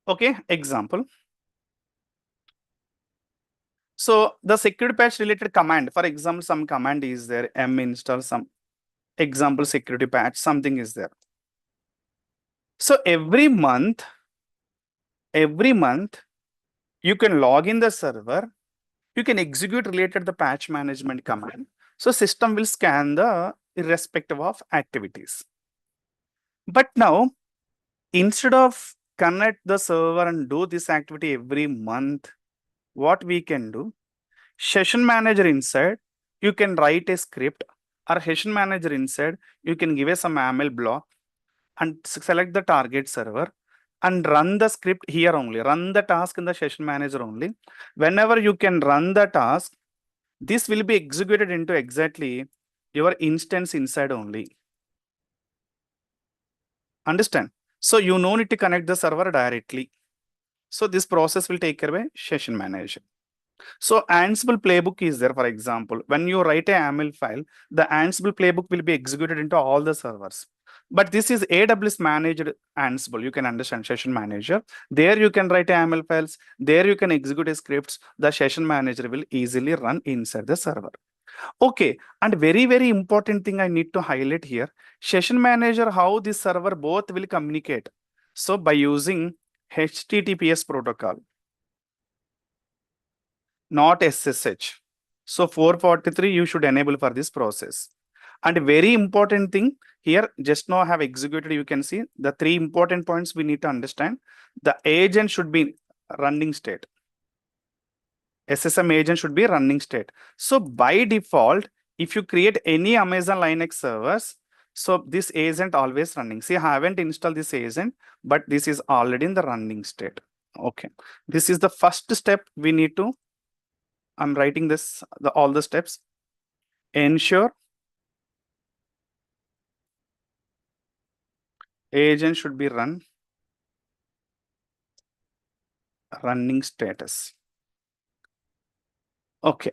Speaker 1: Okay, example. So the security patch related command, for example, some command is there, install some example security patch, something is there. So every month, you can log in the server, you can execute related the patch management command. So system will scan the irrespective of activities. But now, instead of connect the server and do this activity every month, what we can do, session manager inside, you can write a script, or session manager inside, you can give us some YAML block and select the target server and run the script here only, run the task in the session manager only. Whenever you can run the task, this will be executed into exactly your instance inside only. Understand? So you no need to connect the server directly. So this process will take care by session manager. So Ansible playbook is there, for example. When you write a YAML file, the Ansible playbook will be executed into all the servers. But this is AWS managed Ansible. You can understand session manager. There you can write YAML files. There you can execute a scripts. The session manager will easily run inside the server. Okay, and very, very important thing I need to highlight here. Session manager, how this server both will communicate. So by using HTTPS protocol, not SSH. So 443 you should enable for this process. And very important thing here, just now I have executed, you can see the three important points we need to understand. The agent should be running state. SSM agent should be running state. So by default, if you create any Amazon Linux servers, so this agent always running. See, I haven't installed this agent, but this is already in the running state. Okay. This is the first step we need to, I'm writing this, all the steps. Ensure agent should be running status. Okay.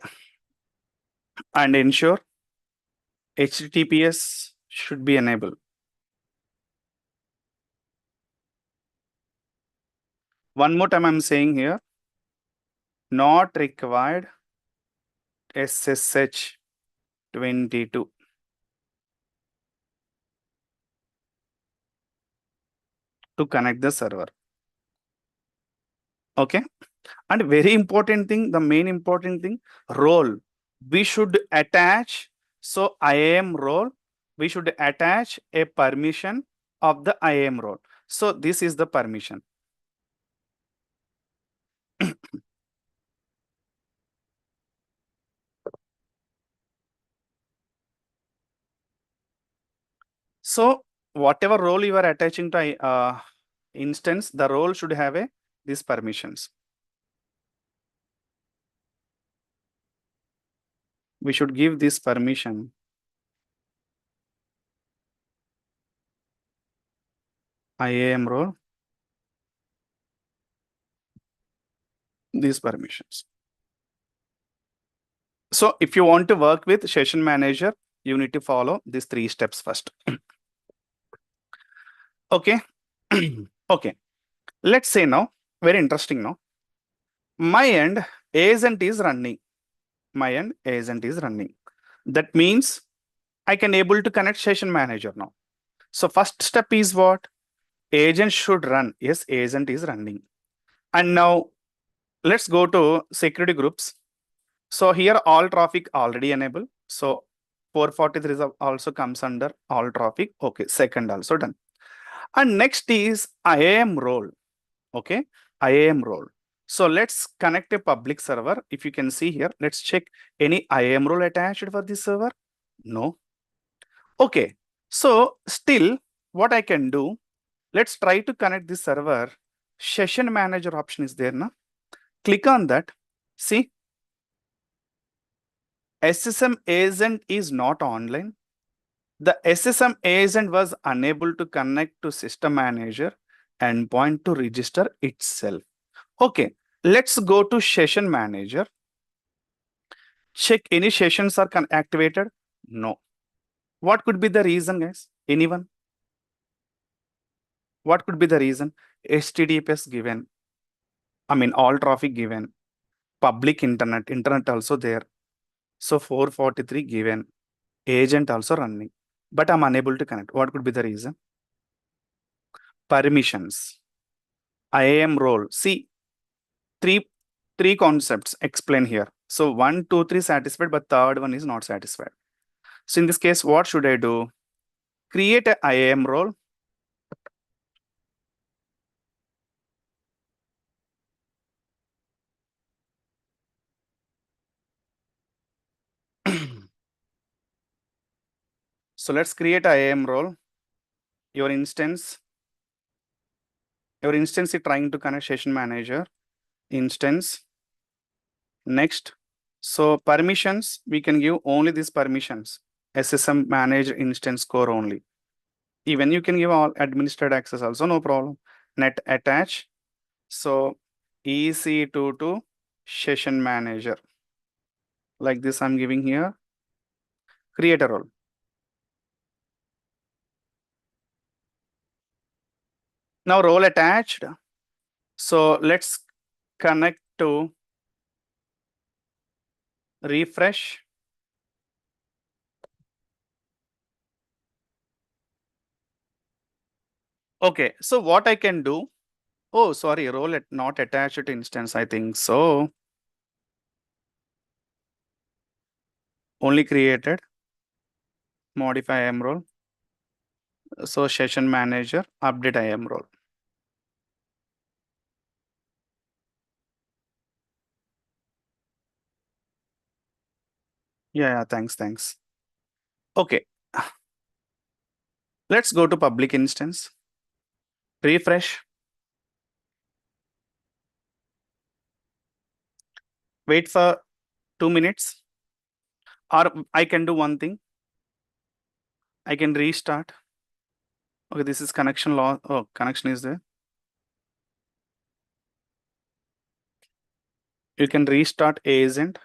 Speaker 1: And ensure HTTPS should be enabled. One more time I'm saying here, not required SSH 22. To connect the server. Okay. And very important thing, the main important thing, role. We should attach, so IAM role, we should attach a permission of the IAM role. So this is the permission. So whatever role you are attaching to instance, the role should have these permissions. We should give this permission. IAM role, these permissions. So if you want to work with session manager, you need to follow these three steps first. Okay. Okay. Let's say now, very interesting now. My end agent is running. my end agent is running. That means I can able to connect session manager now. So first step is what? Agent should run. Yes, agent is running. And now let's go to security groups. So here all traffic already enabled. So 443 also comes under all traffic. Okay, second also done. And next is IAM role. Okay, IAM role. So let's connect a public server. If you can see here, let's check any IAM role attached for this server. No. Okay, so still what I can do, let's try to connect this server. Session manager option is there now. Click on that. See, SSM agent is not online. The SSM agent was unable to connect to system manager endpoint to register itself. Okay, let's go to session manager. Check any sessions are activated. No. What could be the reason, guys? Anyone? What could be the reason? HTTPS given. I mean, all traffic given. Public internet also there. So 443 given. Agent also running. But I'm unable to connect. What could be the reason? Permissions. IAM role. See, three concepts explain here. So 1, 2, 3 satisfied, but third one is not satisfied. So in this case, what should I do? Create a IAM role. So let's create IAM role. Your instance is trying to connect session manager instance. Next. So permissions, we can give only these permissions. SSM manage instance core only. Even you can give all administered access also, no problem. Net attach. So EC2 to session manager. Like this, I'm giving here. Create a role. Now role attached. So let's connect to refresh. Okay, so what I can do? Oh, sorry, role not attached to instance. I think so. Only created. Modify IAM role. So session manager, update IAM role. Yeah, thanks. Okay, let's go to public instance. Refresh. Wait for 2 minutes. Or I can do one thing. I can restart. Okay, this is connection law. Oh, connection is there. You can restart agent.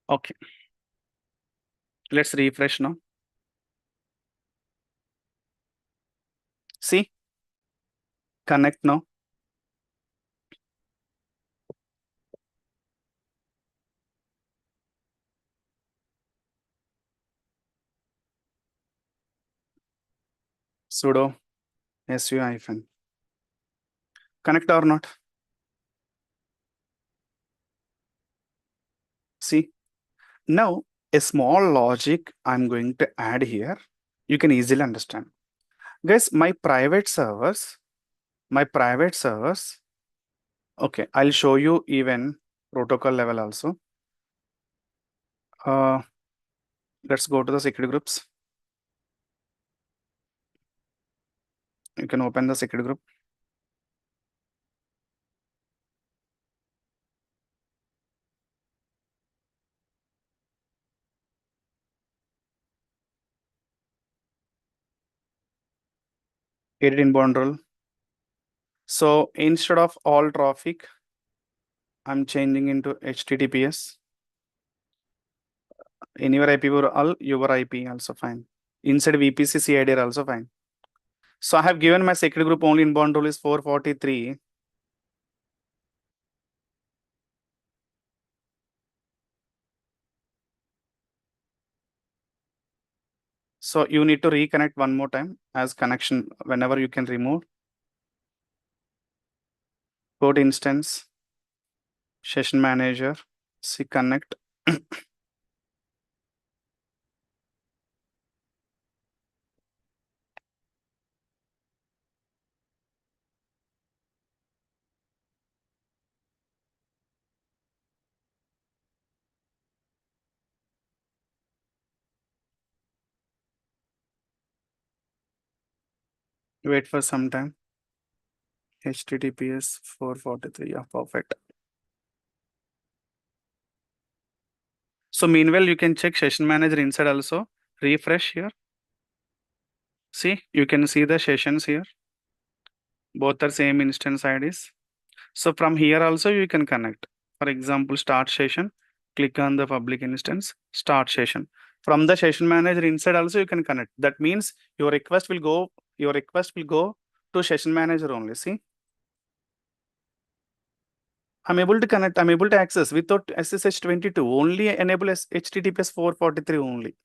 Speaker 1: Okay, let's refresh now. See, connect now. Sudo su hyphen. Connect or not? See, now a small logic I'm going to add here. You can easily understand. Guys, my private servers. Okay, I'll show you even protocol level also. Let's go to the security groups. You can open the security group. Edit inbound rule. So instead of all traffic, I'm changing into HTTPS. In your IP URL, your IP also fine. Inside VPC CID also fine. So I have given my secret group only inbound role is 443. So you need to reconnect one more time as connection whenever you can remove. Go to instance, session manager, see connect. Wait for some time. HTTPS 443. Yeah, perfect. So meanwhile, you can check session manager inside also. Refresh here. See, you can see the sessions here. Both are same instance IDs. So from here also you can connect. For example, start session. Click on the public instance. Start session. From the session manager inside also you can connect. That means your request will go. Your request will go to session manager only. See, I'm able to connect. I'm able to access without SSH 22. Only enable HTTPS 443 only.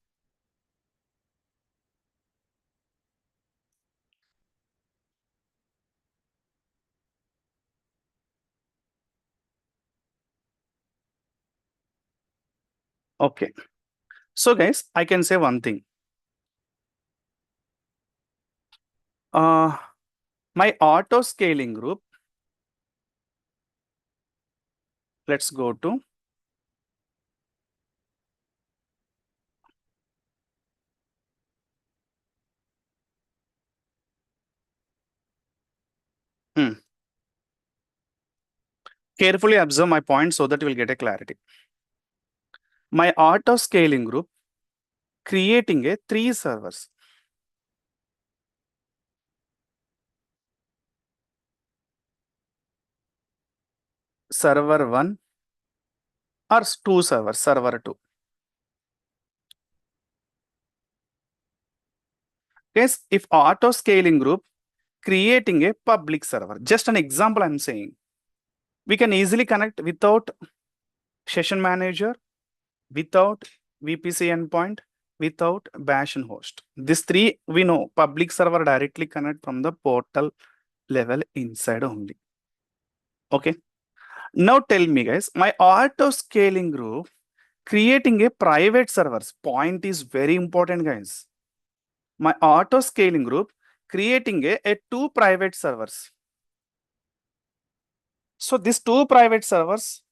Speaker 1: Okay. So guys, I can say one thing. My auto scaling group. Let's go to carefully observe my point so that you will get a clarity. My auto scaling group creating a 3 servers. Server 1 or 2 servers, server 2. Yes, if auto scaling group creating a public server, just an example I'm saying, we can easily connect without session manager, without VPC endpoint, without Bastion host. These 3 we know public server directly connect from the portal level inside only. Okay. Now tell me guys, my auto scaling group creating a private servers. Point is very important guys. My auto scaling group creating a 2 private servers. So these 2 private servers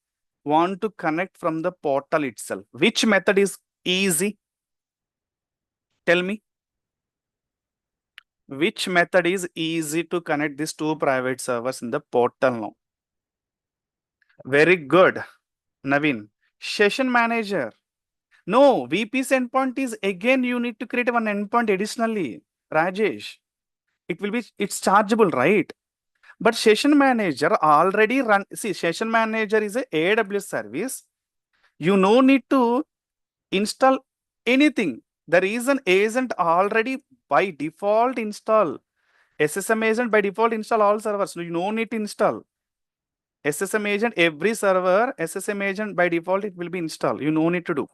Speaker 1: want to connect from the portal itself. Which method is easy? Tell me. Which method is easy to connect these 2 private servers in the portal now? Very good, Naveen. Session manager. No, VPC endpoint is again you need to create one endpoint additionally. Rajesh, it's chargeable, right? But session manager already run. See, session manager is a AWS service. You no need to install anything. The reason agent already by default install SSM agent by default install all servers. So you no need to install SSM agent every server. SSM agent by default it will be installed. You no need to do.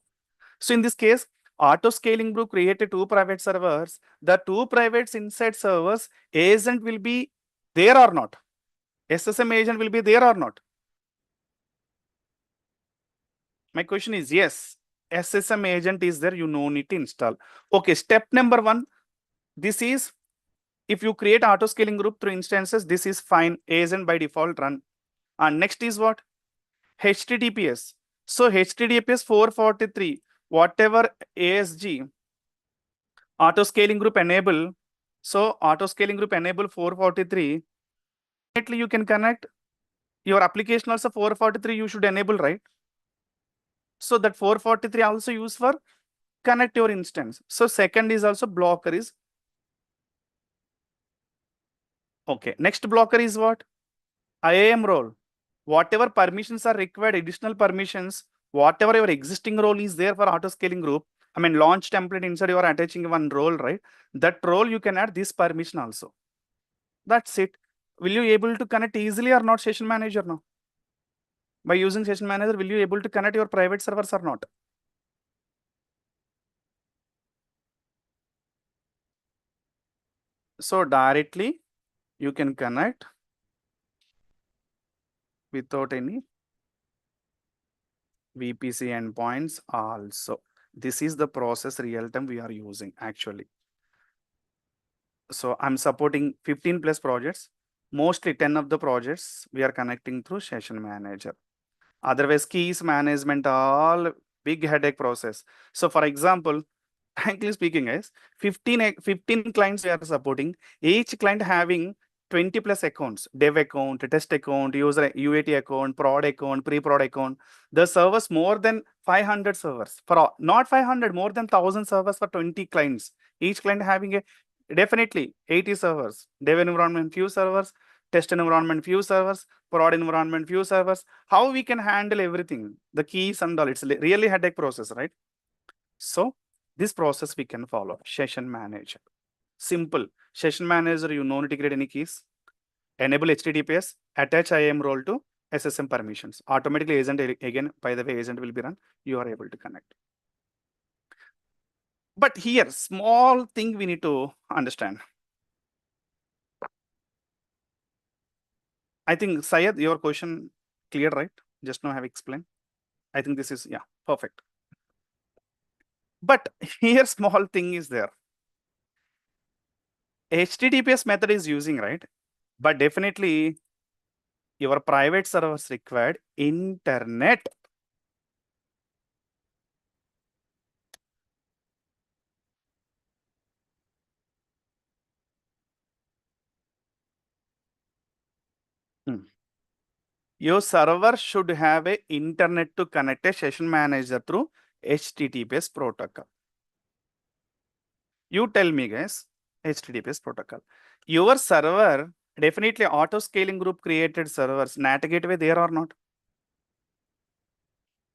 Speaker 1: So in this case, auto scaling group created 2 private servers. The 2 private inside servers agent will be there or not? SSM agent will be there or not? My question is yes. SSM agent is there. You no need to install. Okay. Step number 1. This is if you create auto scaling group through instances. This is fine. Agent by default run. And next is what? HTTPS. So HTTPS 443. Whatever ASG auto scaling group enable. So auto scaling group enable 443. Immediately you can connect your application also 443 you should enable, right? So that 443 also used for connect your instance. So second is also blocker is okay. Next blocker is what? IAM role. Whatever permissions are required, additional permissions whatever your existing role is there for auto scaling group, I mean, launch template inside you are attaching one role, right? That role you can add this permission also. That's it. Will you able to connect easily or not session manager now? By using session manager, will you able to connect your private servers or not? So directly you can connect without any VPC endpoints also. This is the process real time we are using actually. So I'm supporting 15 plus projects. Mostly 10 of the projects we are connecting through session manager. Otherwise, keys management, all big headache process. So for example, frankly speaking, guys, 15 clients we are supporting, each client having 20 plus accounts, dev account, test account, user UAT account, prod account, pre-prod account. The servers more than 500 servers for all, not 500, more than 1000 servers for 20 clients. Each client having a definitely 80 servers, dev environment, few servers, test environment, few servers, prod environment, few servers. How we can handle everything, the keys and all, it's really headache process, right? So this process we can follow. Session manager. Simple. Session manager, you no need to create any keys. Enable HTTPS, attach IAM role to SSM permissions. Automatically agent, again, by the way, agent will be run. You are able to connect. But here, small thing we need to understand. I think, Syed, your question clear, right? Just now I have explained. I think this is, yeah, perfect. But here, small thing is there. HTTPS method is using, right? But definitely your private servers required internet. Your server should have a internet to connect a session manager through HTTPS protocol. You tell me, guys, HTTPS protocol. Your server, definitely auto scaling group created servers, NAT gateway there or not?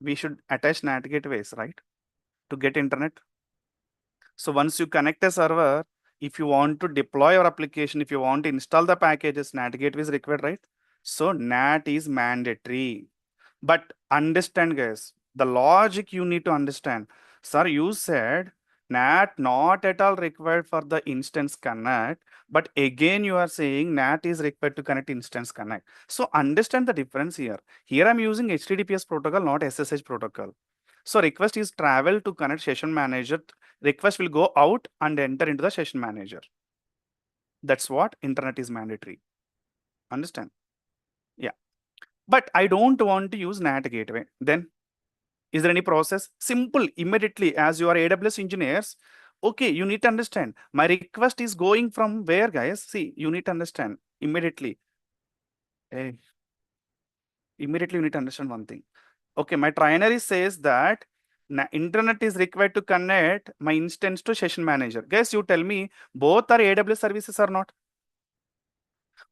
Speaker 1: We should attach NAT gateways, right? To get internet. So once you connect a server, if you want to deploy your application, if you want to install the packages, NAT gateway is required, right? So NAT is mandatory. But understand, guys, the logic you need to understand. Sir, you said NAT not at all required for the instance connect, but again you are saying NAT is required to connect instance connect. So understand the difference here. Here I'm using HTTPS protocol, not SSH protocol. So request is travel to connect session manager. Request will go out and enter into the session manager. That's what internet is mandatory. Understand? Yeah. But I don't want to use NAT gateway. Then is there any process? Simple, immediately, as you are AWS engineers, okay, you need to understand. My request is going from where, guys? See, you need to understand immediately. Hey, immediately you need to understand one thing. Okay, my trinary says that internet is required to connect my instance to session manager. Guys, you tell me, both are AWS services or not?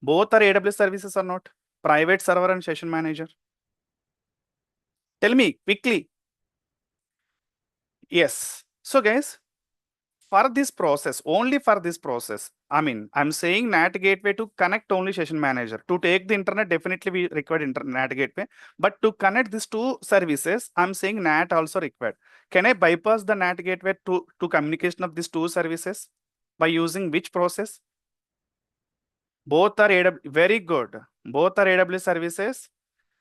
Speaker 1: Both are AWS services or not? Private server and session manager. Tell me quickly. Yes. So guys, for this process, only for this process, I mean, I'm saying NAT gateway to connect only session manager. To take the internet, definitely we require NAT gateway. But to connect these two services, I'm saying NAT also required. Can I bypass the NAT gateway to communication of these two services by using which process? Both are AWS, very good. Both are AWS services.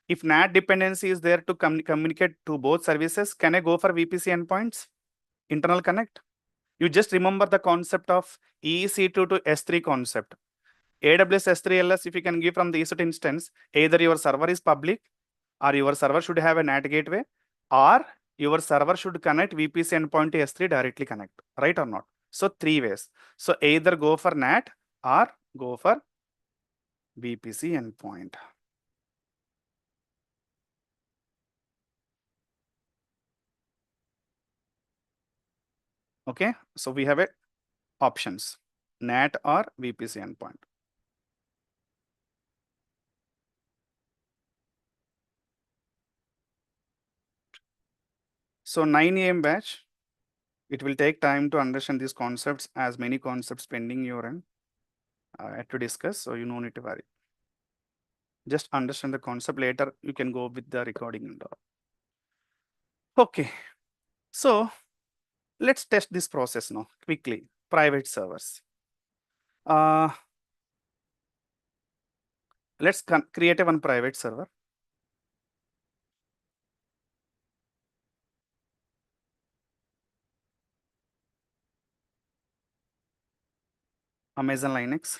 Speaker 1: If NAT dependency is there to communicate to both services, can I go for VPC endpoints? Internal connect? You just remember the concept of EC2 to S3 concept. AWS S3 LS, if you can give from the EC2 instance, either your server is public or your server should have a NAT gateway or your server should connect VPC endpoint to S3 directly connect, right or not? So three ways. So either go for NAT or go for VPC endpoint. Okay, so we have options, NAT or VPC endpoint. So 9 a.m. batch, it will take time to understand these concepts, as many concepts pending your end to discuss. So you no need to worry. Just understand the concept. Later, you can go with the recording and all. Okay. So let's test this process now quickly. Private servers. Let's create one private server. Amazon Linux.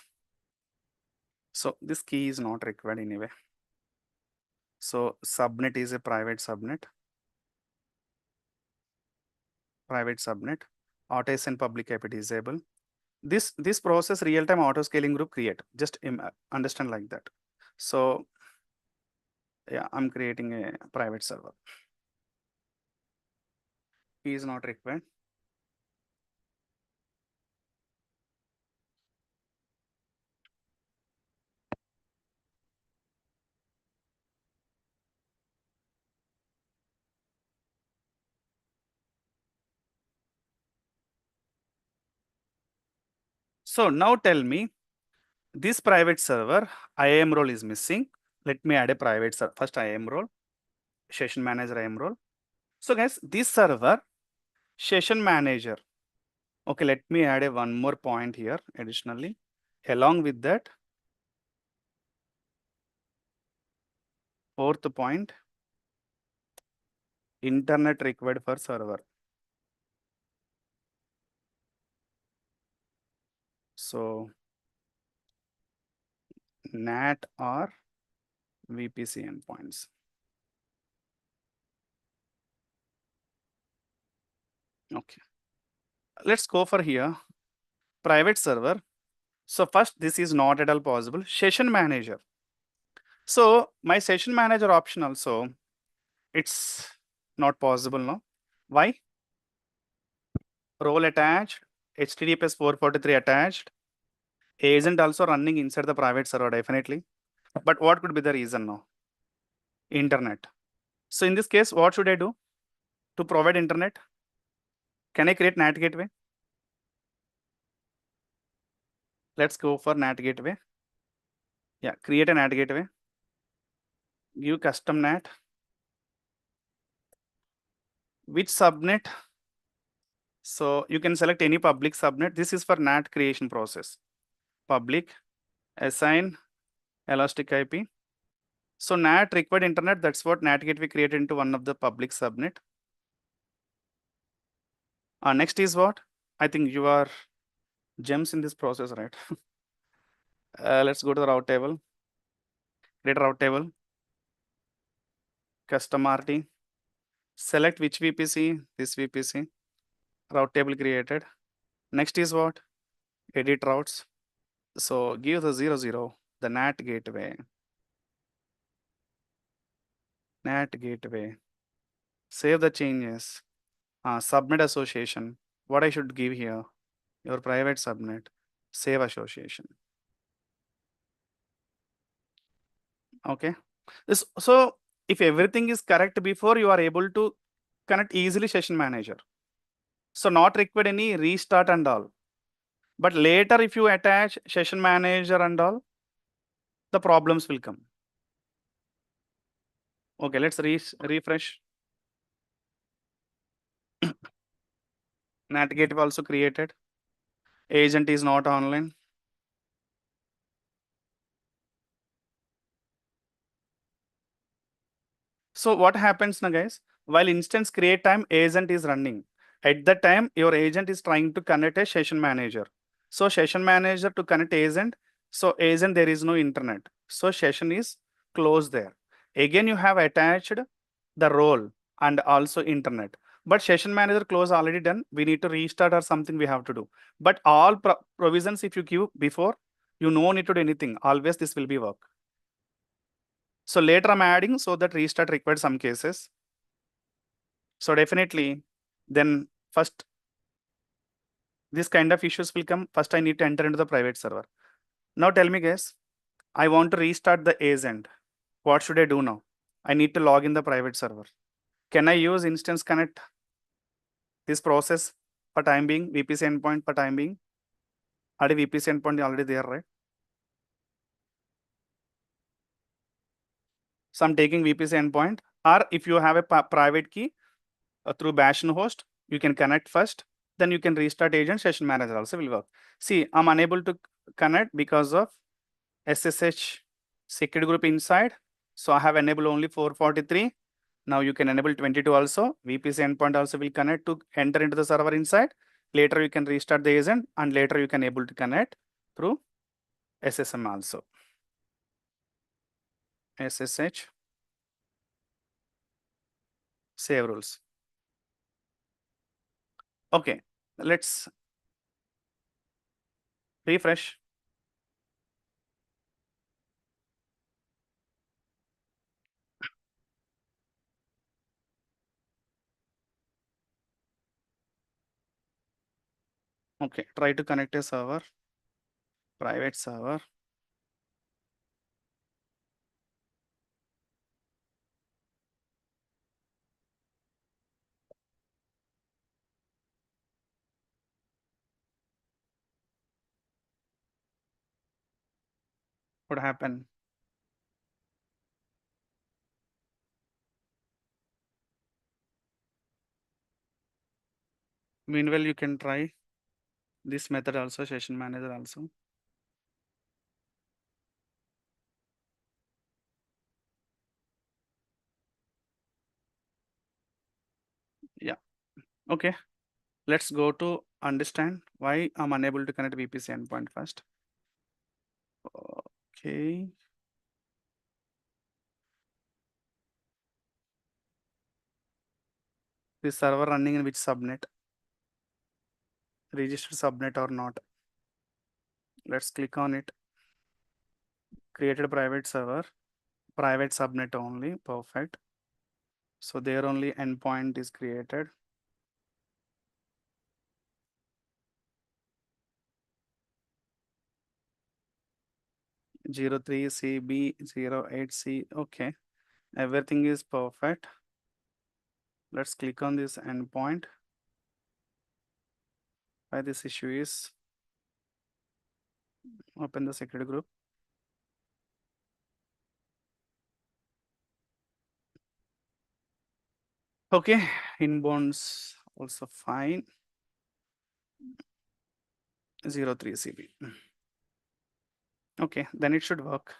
Speaker 1: So this key is not required anyway. So subnet is a private subnet. Private subnet. Auto and public IP disable. This process real-time auto scaling group create. Just understand like that. So yeah, I'm creating a private server. Key is not required. So now tell me, this private server IAM role is missing. Let me add a private server. First IAM role, session manager IAM role. So guys, this server, session manager. Okay, let me add a one more point here additionally. Along with that, fourth point, internet required for server. So NAT or VPC endpoints. Okay, let's go for here. Private server. So first, this is not at all possible. Session manager. So my session manager option also, it's not possible now. Why? Role attached, HTTPS 443 attached, agent also running inside the private server definitely. But what could be the reason now? Internet. So in this case, what should I do to provide internet? Can I create NAT gateway? Let's go for NAT gateway. Yeah, create a NAT gateway. Give custom NAT. Which subnet? So you can select any public subnet. This is for NAT creation process. Public, assign, elastic IP. So NAT required internet, that's what NAT gateway created into one of the public subnet. Next is what? I think you are gems in this process, right? Let's go to the route table. Create route table. Custom RT. Select which VPC, this VPC. Route table created. Next is what? Edit routes. So give the 00, the NAT gateway. NAT gateway. Save the changes. Subnet association. What I should give here? Your private subnet. Save association. Okay. So if everything is correct before, you are able to connect easily session manager. So not required any restart and all. But later, if you attach session manager and all, the problems will come. Okay, let's refresh. NAT gateway also created. Agent is not online. So what happens now, guys? While instance create time, agent is running. At that time, your agent is trying to connect a session manager. So session manager to connect agent. So agent, there is no internet. So session is closed there. Again, you have attached the role and also internet. But session manager close already done. We need to restart or something we have to do. But all provisions, if you give before, you no need to do anything. Always this will be work. So later I'm adding so that restart required some cases. So definitely, then first, this kind of issues will come. First, I need to enter into the private server. Now tell me guys, I want to restart the agent. What should I do now? I need to log in the private server. Can I use instance connect? This process for time being, VPC endpoint for time being. Already VPC endpoint already there, right? So I'm taking VPC endpoint, or if you have a private key through Bastion host, you can connect first, then you can restart agent. Session manager also will work. See, I'm unable to connect because of SSH secret group inside. So I have enabled only 443. Now you can enable 22 also. VPC endpoint also will connect to enter into the server inside. Later you can restart the agent, and later you can able to connect through SSM also. SSH save rules. Okay, let's refresh. Okay, try to connect a server, private server. What happened? Meanwhile, you can try this method also, session manager also. Yeah, okay. Let's go to understand why I'm unable to connect VPC endpoint first. Okay. This server running in which subnet? Registered subnet or not? Let's click on it. Created private server, private subnet only. Perfect. So there only endpoint is created. Zero 03 CB 08C. Okay. Everything is perfect. Let's click on this endpoint. Why this issue is, open the secret group. Okay, inbounds also fine. 03 CB. Okay, then it should work.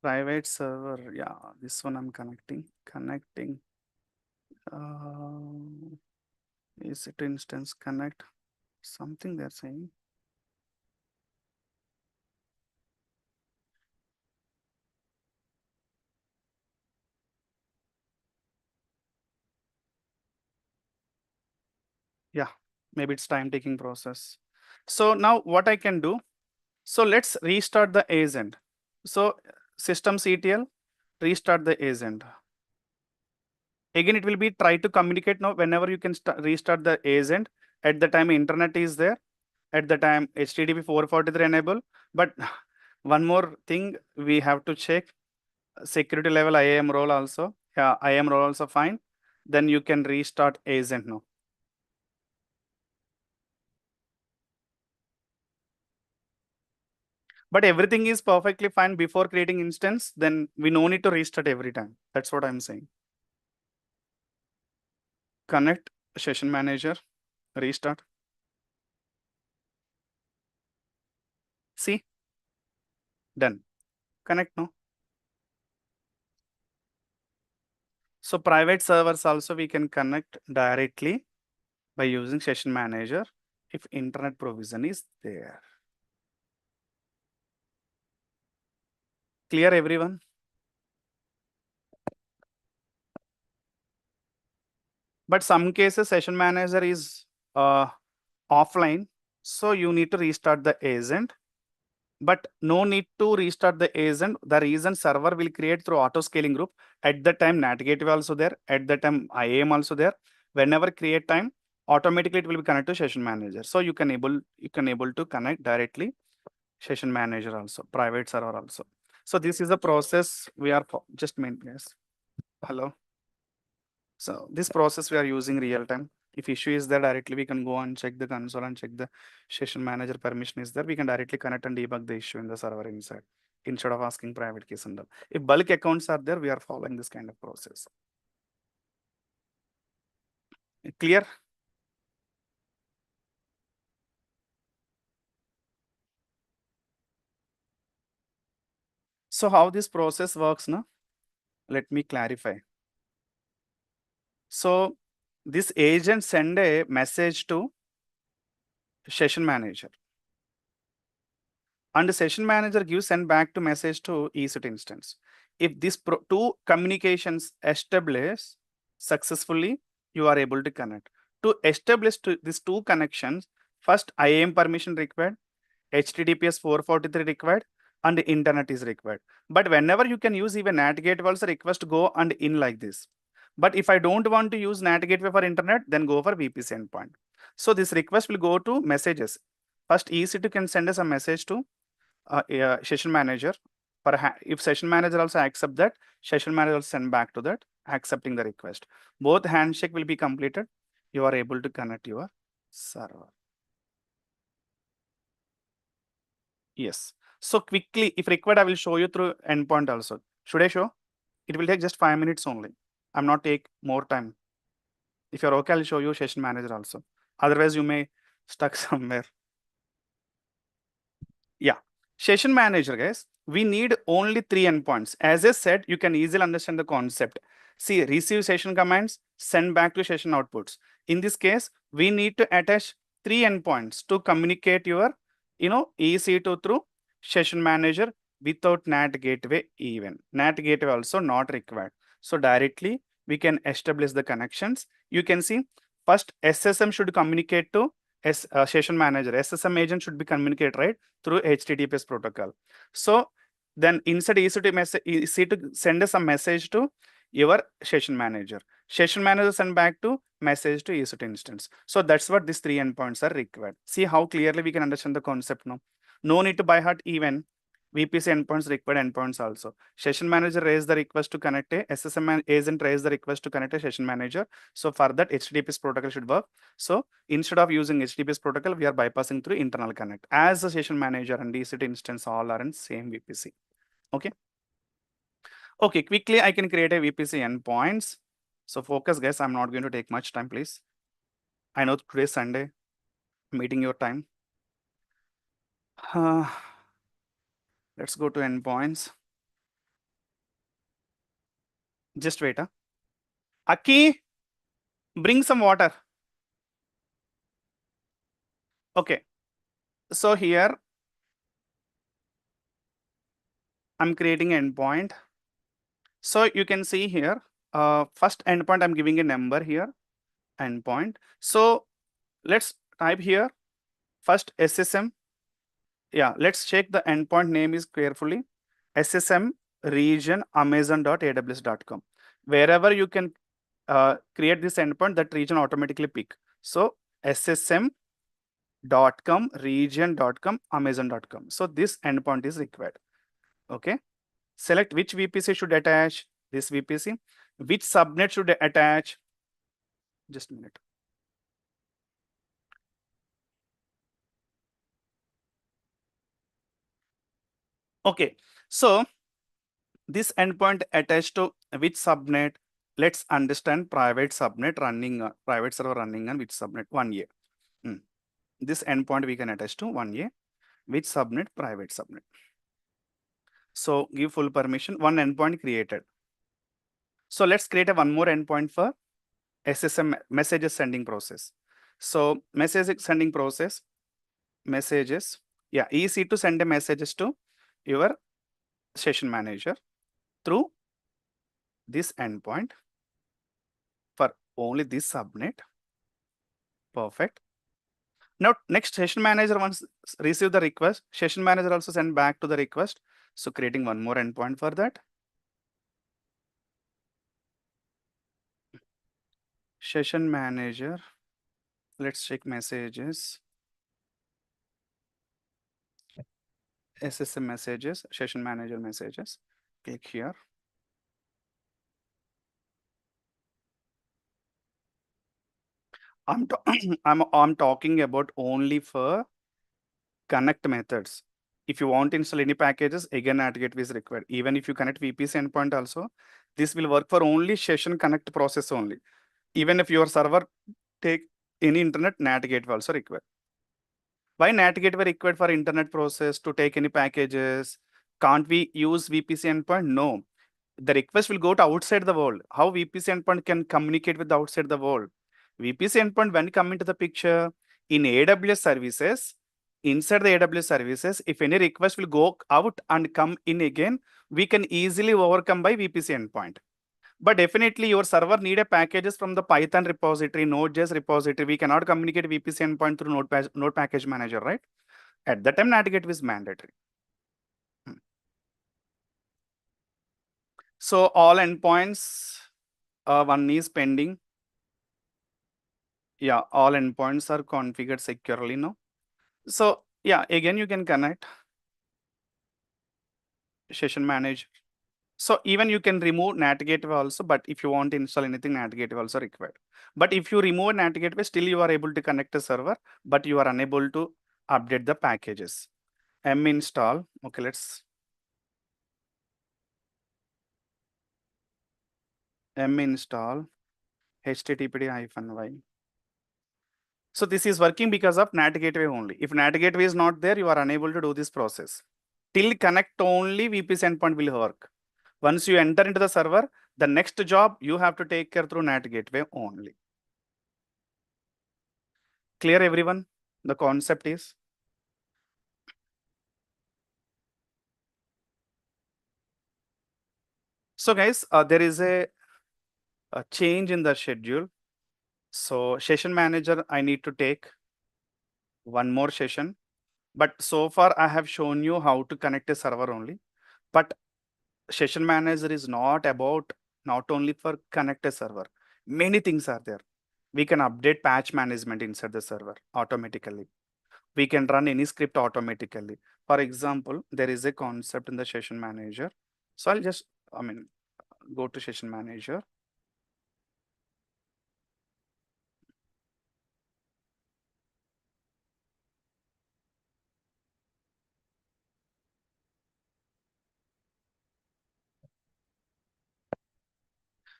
Speaker 1: Private server, yeah, this one I'm connecting. Is it instance connect? Something they're saying. Yeah, maybe it's time taking process. So now what I can do, so let's restart the agent. So system CTL, restart the agent. Again, it will be try to communicate now whenever you can restart the agent. At the time internet is there, at the time HTTP 443 enable. But one more thing we have to check, security level IAM role also. Yeah, IAM role also fine. Then you can restart agent now. But everything is perfectly fine before creating instance, then we no need to restart every time. That's what I'm saying. Connect session manager, restart. See, done. Connect now. So private servers also we can connect directly by using session manager if internet provision is there. Clear everyone? But some cases session manager is offline, so you need to restart the agent, but no need to restart the agent. The reason server will create through auto scaling group. At the time NAT gateway also there, at the time IAM also there. Whenever create time, automatically it will be connected to session manager. So you can able to connect directly session manager also, private server also. So this is the process we are just yes. Hello. So this process we are using real time. If issue is there directly, we can go and check the console and check the session manager permission is there. We can directly connect and debug the issue in the server inside instead of asking private keys and all. If bulk accounts are there, we are following this kind of process. Clear? So how this process works now? Let me clarify. So this agent send a message to session manager, and the session manager gives send back to message to EC2 instance. If these two communications establish successfully, you are able to connect. To establish these two connections, first IAM permission required, HTTPS 443 required, and the internet is required. But whenever you can use even NAT gateway also request go and in like this. But if I don't want to use NAT gateway for internet, then go for VPC endpoint. So this request will go to messages. First EC2 can send us a message to session manager. If session manager also accept that, session manager will send back to that accepting the request. Both handshake will be completed. You are able to connect your server. Yes. So quickly, if required, I will show you through endpoint also. Should I show? It will take just 5 minutes only. I'm not take more time. If you're okay, I'll show you session manager also. Otherwise, you may stuck somewhere. Yeah. Session manager, guys, we need only 3 endpoints. As I said, you can easily understand the concept. See, receive session commands, send back to session outputs. In this case, we need to attach 3 endpoints to communicate your, EC2 through session manager without NAT gateway even. NAT gateway also not required. So directly we can establish the connections. You can see first SSM should communicate to session manager. SSM agent should be communicate right through HTTPS protocol. So then inside EC2 send us a message to your session manager. Session manager send back to message to EC2 instance. So that's what these 3 endpoints are required. See how clearly we can understand the concept now. No need to by heart even. VPC endpoints required endpoints also. Session manager raise the request to connect a SSM agent raise the request to connect a session manager. So for that HTTPS protocol should work. So instead of using HTTPS protocol, we are bypassing through internal connect. As the session manager and EC2 instance all are in same VPC. Okay. Okay, quickly I can create a VPC endpoints. So focus guys, I'm not going to take much time, please. I know today's Sunday, meeting your time. Let's go to endpoints. Just wait. Aki, bring some water. Okay. So here I'm creating an endpoint. So you can see here, first endpoint, I'm giving a number here, endpoint. So let's type here, first SSM. Yeah, let's check the endpoint name is carefully. SSM region amazon.aws.com. Wherever you can create this endpoint, that region automatically pick. So ssm.com, region.com, amazon.com. So this endpoint is required. Okay. Select which VPC should attach this VPC, which subnet should attach. Just a minute. Okay, so this endpoint attached to which subnet? Let's understand private subnet running, private server running on which subnet? 1A. This endpoint we can attach to 1A, which subnet? Private subnet. So give full permission, one endpoint created. So let's create a one more endpoint for SSM messages sending process. So message sending process, messages, yeah, EC2 send a messages to your session manager through this endpoint for only this subnet. Perfect. Now next session manager once receive the request, session manager also send back to the request. So creating one more endpoint for that. Session manager, let's check messages. SSM messages, session manager messages. Click here. I'm talking about only for connect methods. If you want to install any packages, again NAT gateway is required. Even if you connect VPC endpoint also, this will work for only session connect process only. Even if your server take any internet, NAT gateway also required. Why NAT gateway required for internet process to take any packages? Can't we use VPC endpoint? No. The request will go to outside the world. How VPC endpoint can communicate with the outside the world? VPC endpoint when come into the picture in AWS services, inside the AWS services, if any request will go out and come in again, we can easily overcome by VPC endpoint. But definitely your server need a packages from the Python repository, Node.js repository. We cannot communicate VPC endpoint through Node package manager, right? At that time, NAT gateway is mandatory. So all endpoints, one is pending. Yeah, all endpoints are configured securely, no? So yeah, again, you can connect session manager. So even you can remove NAT gateway also, but if you want to install anything, NAT gateway also required. But if you remove NAT gateway, still you are able to connect the server, but you are unable to update the packages. M install. Okay, let's M install httpd-y. So this is working because of NAT gateway only. If NAT gateway is not there, you are unable to do this process. Till connect only VPC endpoint will work. Once you enter into the server, the next job you have to take care through NAT gateway only. Clear everyone? The concept is. So guys, there is a change in the schedule. So session manager, I need to take one more session. But so far I have shown you how to connect a server only. But session manager is not about not only for connect a server. Many things are there. We can update patch management inside the server automatically. We can run any script automatically. For example, there is a concept in the session manager. So I'll just, go to session manager.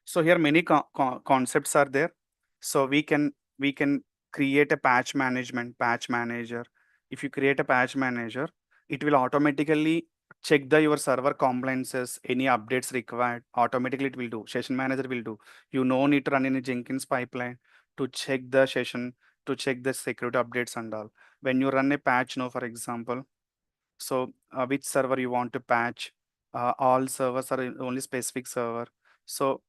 Speaker 1: So here many concepts are there. So we can create a patch manager. If you create a patch manager, it will automatically check the your server compliances, any updates required. Automatically it will do. Session manager will do. You no need to run any Jenkins pipeline to check the session, to check the security updates and all. When you run a patch now, for example, so which server you want to patch, all servers are in only specific server. So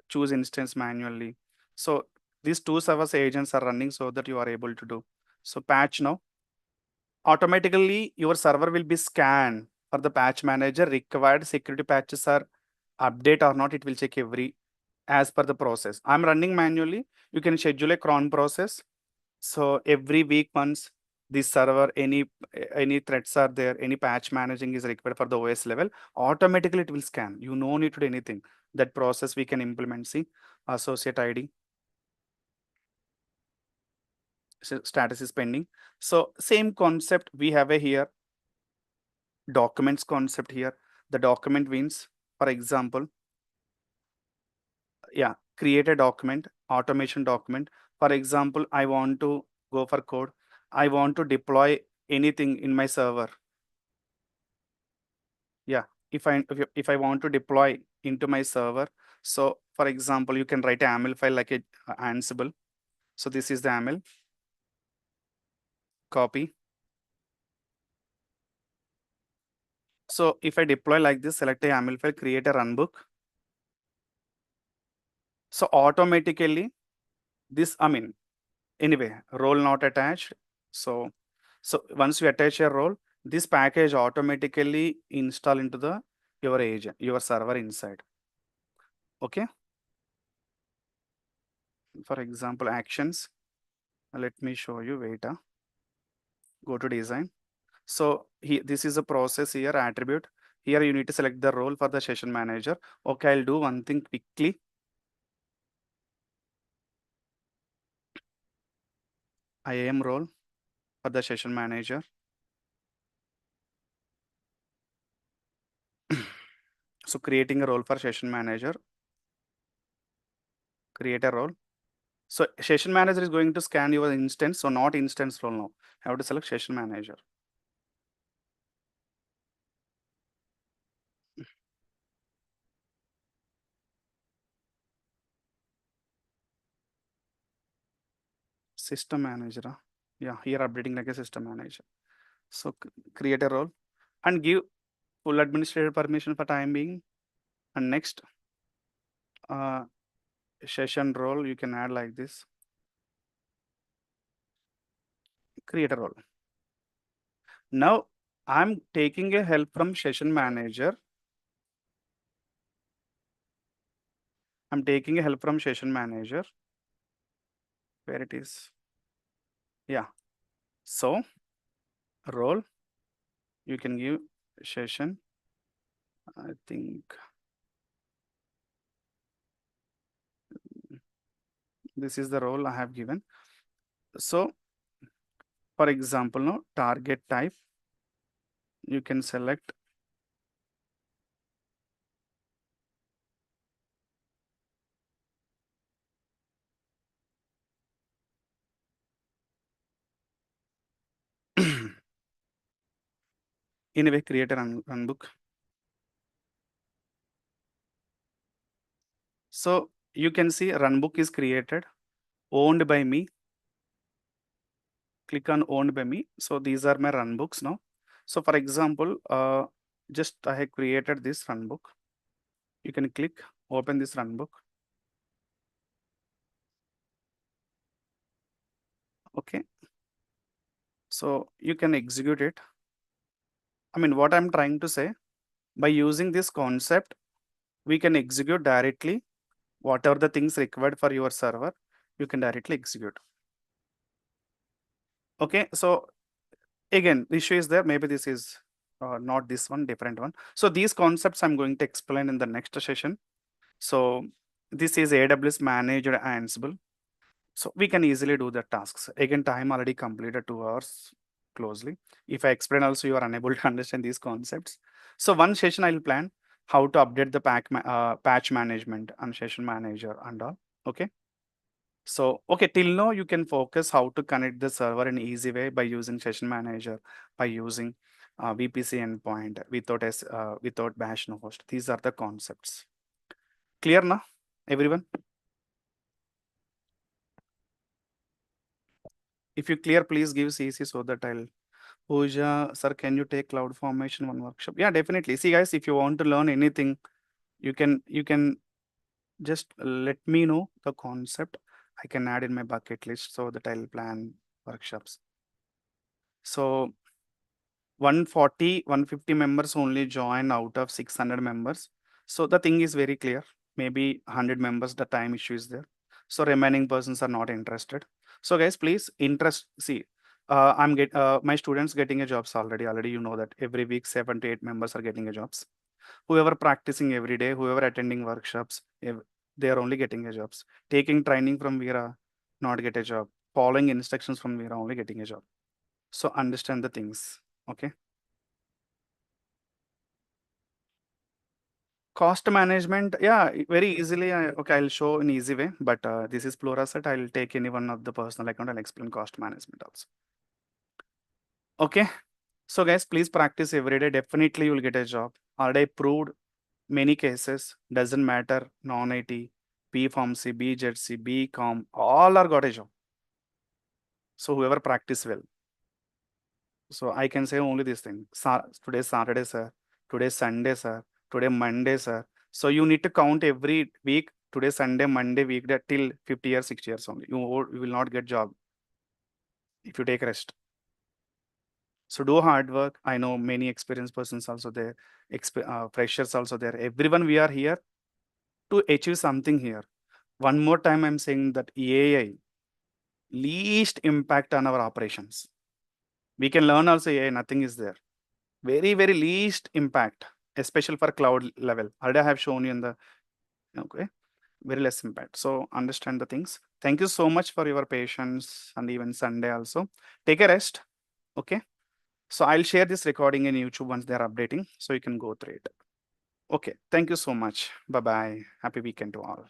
Speaker 1: choose instance manually. So these two servers agents are running so that you are able to do. So patch now, automatically your server will be scanned for the patch manager. Required security patches are update or not, it will check every as per the process. I'm running manually. You can schedule a cron process. So every week once this server, any threats are there, any patch managing is required for the OS level, automatically it will scan. You no need to do anything. That process we can implement. See, associate ID. So status is pending. So same concept we have a here documents concept here. The document means, for example, yeah, create a document, automation document. For example, I want to go for code. I want to deploy anything in my server. Yeah, if I want to deploy into my server. So for example, you can write a YAML file like a Ansible. So this is the YAML, copy. So if I deploy like this, select a YAML file, create a runbook. So automatically this, anyway, role not attached. So once you attach a role, this package automatically install into the your agent, your server inside. Okay. For example, actions. Let me show you. Wait. Go to design. So this is a process here, attribute. Here you need to select the role for the session manager. Okay, I'll do one thing quickly. IAM role for the session manager. So creating a role for session manager, create a role. So session manager is going to scan your instance. So not instance role now. I have to select session manager. System manager. Yeah, here updating like a system manager. So create a role and give full administrator permission for time being. And next, uh, session role, you can add like this. Create a role. Now I'm taking a help from session manager. I'm taking a help from session manager. Where it is? Yeah. So role, you can give session. I think this is the role I have given. So for example, no target type, you can select anyway, create a run book. So you can see run book is created, owned by me. Click on owned by me. So these are my run books now. So for example, just I have created this run book. You can click open this run book. Okay. So you can execute it. I mean, what I'm trying to say, by using this concept, we can execute directly whatever the things required for your server, you can directly execute. Okay. So again, the issue is there. Maybe this is not this one, different one. So these concepts I'm going to explain in the next session. So this is AWS managed Ansible. So we can easily do the tasks. Again, time already completed 2 hours closely. If I explain also, you are unable to understand these concepts. So one session I'll plan how to update the patch management and session manager and all. Okay. So, okay, till now you can focus how to connect the server in easy way by using session manager, by using VPC endpoint without Bastion host. These are the concepts. Clear now, everyone? If you clear, please give CC so that I'll. Pooja, sir, can you take cloud formation one workshop? Yeah, definitely. See, guys, if you want to learn anything, you can just let me know the concept. I can add in my bucket list so that I'll plan workshops. So 140, 150 members only join out of 600 members. So the thing is very clear. Maybe 100 members, the time issue is there. So remaining persons are not interested. So guys, please see, my students getting a jobs already. Already you know that every week 7 to 8 members are getting a jobs. Whoever practicing every day, whoever attending workshops, they are only getting a jobs. Taking training from Veera, not get a job. Following instructions from Veera, only getting a job. So understand the things. Okay. Cost management, yeah, very easily. Okay, I'll show in easy way, but this is Pluraset. I'll take any one of the personal account and explain cost management also. Okay, so guys, please practice every day. Definitely, you'll get a job. Already proved many cases. Doesn't matter. Non-IT, B Pharmacy, B Jetsi, B Com, all are got a job. So whoever practice well. So I can say only this thing. Today Saturday, sir. Today Sunday, sir. Today Monday, sir. So you need to count every week. Today Sunday, Monday, week that till 50 years, 60 years only. You will not get job if you take rest. So do hard work. I know many experienced persons also there, freshers also there. Everyone we are here to achieve something here. One more time, I'm saying that AI least impact on our operations. We can learn also AI, nothing is there. Very, very least impact, especially for cloud level. Already I have shown you in the, okay, very less impact. So understand the things. Thank you so much for your patience, and even Sunday also. Take a rest. Okay. So I'll share this recording in YouTube once they're updating, so you can go through it. Okay. Thank you so much. Bye-bye. Happy weekend to all.